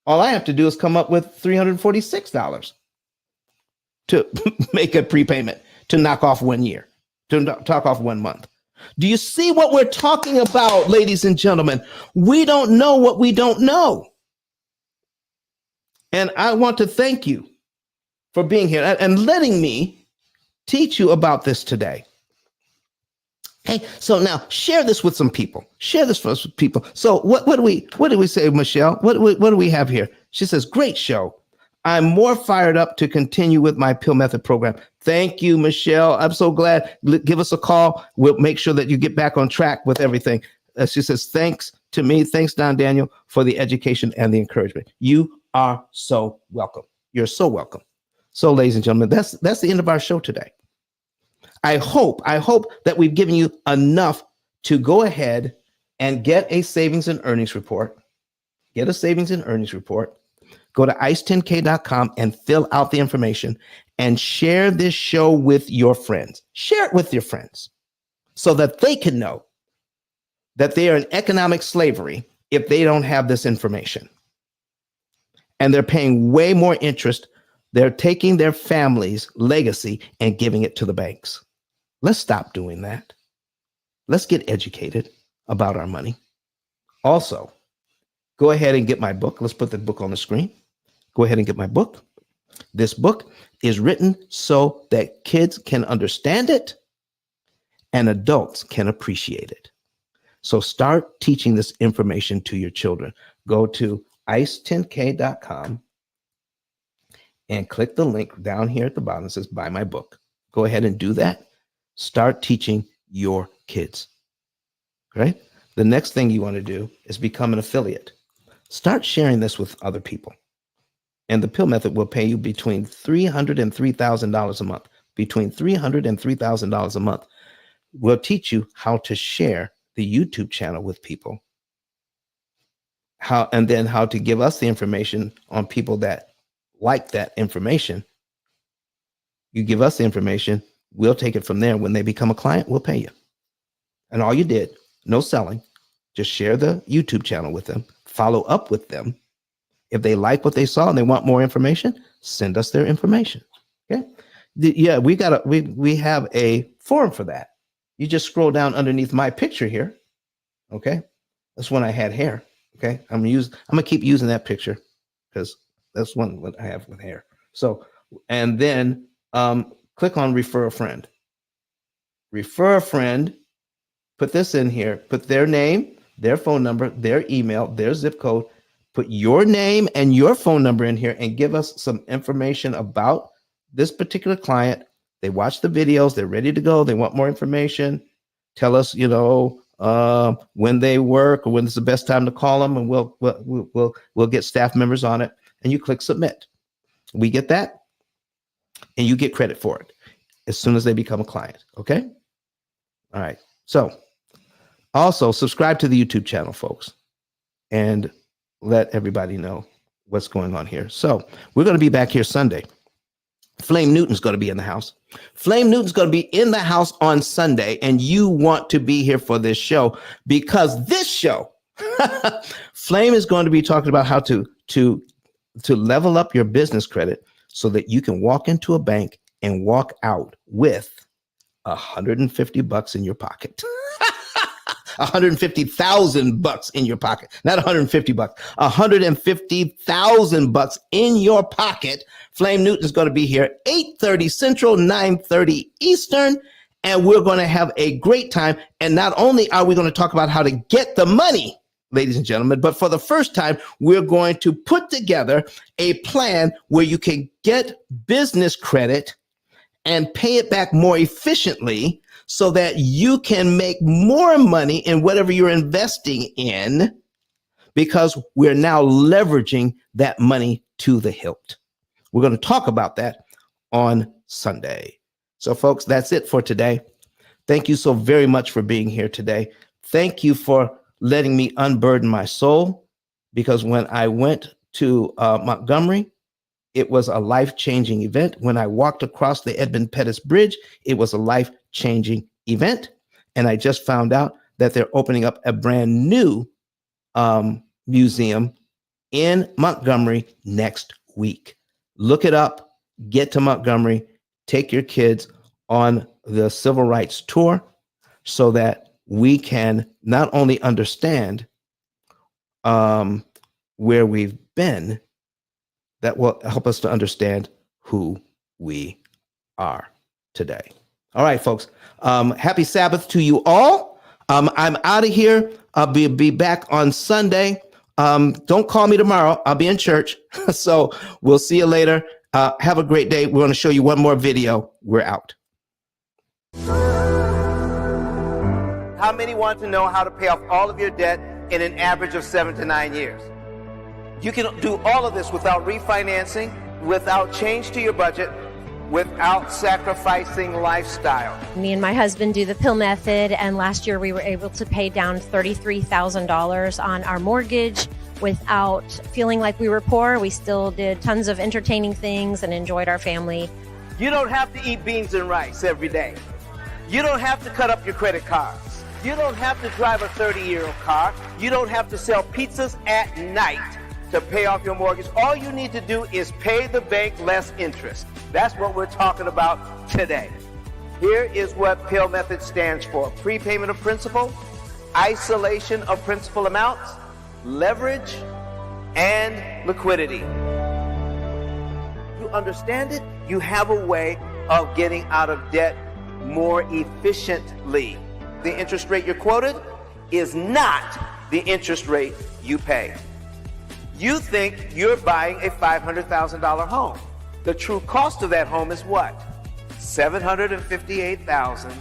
all I have to do is come up with $346 to make a prepayment, to knock off 1 year, to knock off 1 month. Do you see what we're talking about, ladies and gentlemen? We don't know what we don't know. And I want to thank you for being here and letting me teach you about this today. Okay, so now share this with some people. Share this with people. So what do we say, Michelle? What do we have here? She says, great show. I'm more fired up to continue with my P.I.L.L method program. Thank you, Michelle. I'm so glad. Give us a call. We'll make sure that you get back on track with everything. She says, thanks to me. Thanks, Don Daniel, for the education and the encouragement. You are so welcome. You're so welcome. So, ladies and gentlemen, that's the end of our show today. I hope that we've given you enough to go ahead and get a savings and earnings report. Get a savings and earnings report. Go to ice10k.com and fill out the information and share this show with your friends. Share it with your friends so that they can know that they are in economic slavery if they don't have this information. And they're paying way more interest. They're taking their family's legacy and giving it to the banks. Let's stop doing that. Let's get educated about our money. Also, go ahead and get my book. Let's put the book on the screen. Go ahead and get my book. This book is written so that kids can understand it and adults can appreciate it. So start teaching this information to your children. Go to ice10k.com and click the link down here at the bottom that says buy my book. Go ahead and do that. Start teaching your kids. Right? The next thing you want to do is become an affiliate. Start sharing this with other people. And the P.I.L.L method will pay you between $300 and $3,000 a month. Between $300 and $3,000 a month. We'll teach you how to share the YouTube channel with people. How to give us the information on people that like that information. You give us the information, we'll take it from there. When they become a client, we'll pay you. And all you did, no selling, just share the YouTube channel with them, follow up with them. If they like what they saw and they want more information, send us their information. Okay. Yeah, we have a form for that. You just scroll down underneath my picture here. Okay. That's when I had hair. Okay. I'm gonna keep using that picture because that's one what I have with hair. So, and then click on refer a friend. Refer a friend. Put this in here. Put their name, their phone number, their email, their zip code. Put your name and your phone number in here and give us some information about this particular client. They watch the videos. They're ready to go. They want more information. Tell us, when they work or when it's the best time to call them, and we'll get staff members on it. And you click submit. We get that, and you get credit for it as soon as they become a client. Okay. All right. So also subscribe to the YouTube channel, folks, and let everybody know what's going on here. So we're going to be back here Sunday. Flame Newton's going to be in the house. Flame Newton's going to be in the house on Sunday, and you want to be here for this show because this show, Flame is going to be talking about how to level up your business credit so that you can walk into a bank and walk out with $150 in your pocket. $150,000 in your pocket, not $150, $150,000 in your pocket. Flame Newton is going to be here 8:30 Central, 9:30 Eastern, and we're going to have a great time. And not only are we going to talk about how to get the money, ladies and gentlemen, but for the first time, we're going to put together a plan where you can get business credit and pay it back more efficiently so that you can make more money in whatever you're investing in, because we're now leveraging that money to the hilt. We're going to talk about that on Sunday. So, folks, that's it for today. Thank you so very much for being here today. Thank you for letting me unburden my soul, because when I went to Montgomery, it was a life-changing event. When I walked across the Edmund Pettus Bridge, it was a life-changing event. And I just found out that they're opening up a brand new museum in Montgomery next week. Look it up, get to Montgomery, take your kids on the civil rights tour so that we can not only understand where we've been, that will help us to understand who we are today. All right, folks. Happy Sabbath to you all. I'm out of here. I'll be back on Sunday. Don't call me tomorrow. I'll be in church. So we'll see you later. Have a great day. We're going to show you one more video. We're out. How many want to know how to pay off all of your debt in an average of 7 to 9 years? You can do all of this without refinancing, without change to your budget, without sacrificing lifestyle. Me and my husband do the P.I.L.L method, and last year we were able to pay down $33,000 on our mortgage without feeling like we were poor. We still did tons of entertaining things and enjoyed our family. You don't have to eat beans and rice every day. You don't have to cut up your credit cards. You don't have to drive a 30-year-old car. You don't have to sell pizzas at night to pay off your mortgage. All you need to do is pay the bank less interest. That's what we're talking about today. Here is what P.I.L.L method stands for: prepayment of principal, isolation of principal amounts, leverage, and liquidity. You understand it? You have a way of getting out of debt more efficiently. The interest rate you're quoted is not the interest rate you pay. You think you're buying a $500,000 home. The true cost of that home is what? $758,000.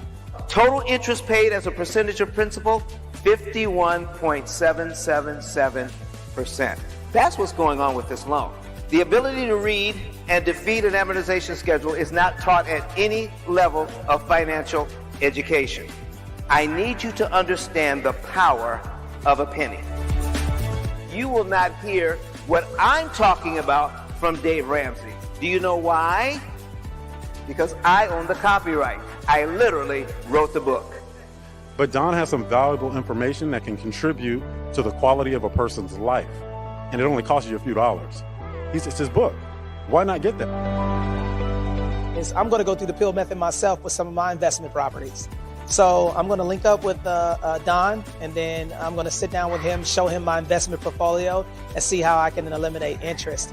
Total interest paid as a percentage of principal, 51.777%. That's what's going on with this loan. The ability to read and defeat an amortization schedule is not taught at any level of financial education. I need you to understand the power of a penny. You will not hear what I'm talking about from Dave Ramsey. Do you know why? Because I own the copyright. I literally wrote the book. But Don has some valuable information that can contribute to the quality of a person's life. And it only costs you a few dollars. It's his book. Why not get that? I'm going to go through the P.I.L.L method myself with some of my investment properties. So I'm going to link up with Don, and then I'm going to sit down with him, show him my investment portfolio, and see how I can eliminate interest.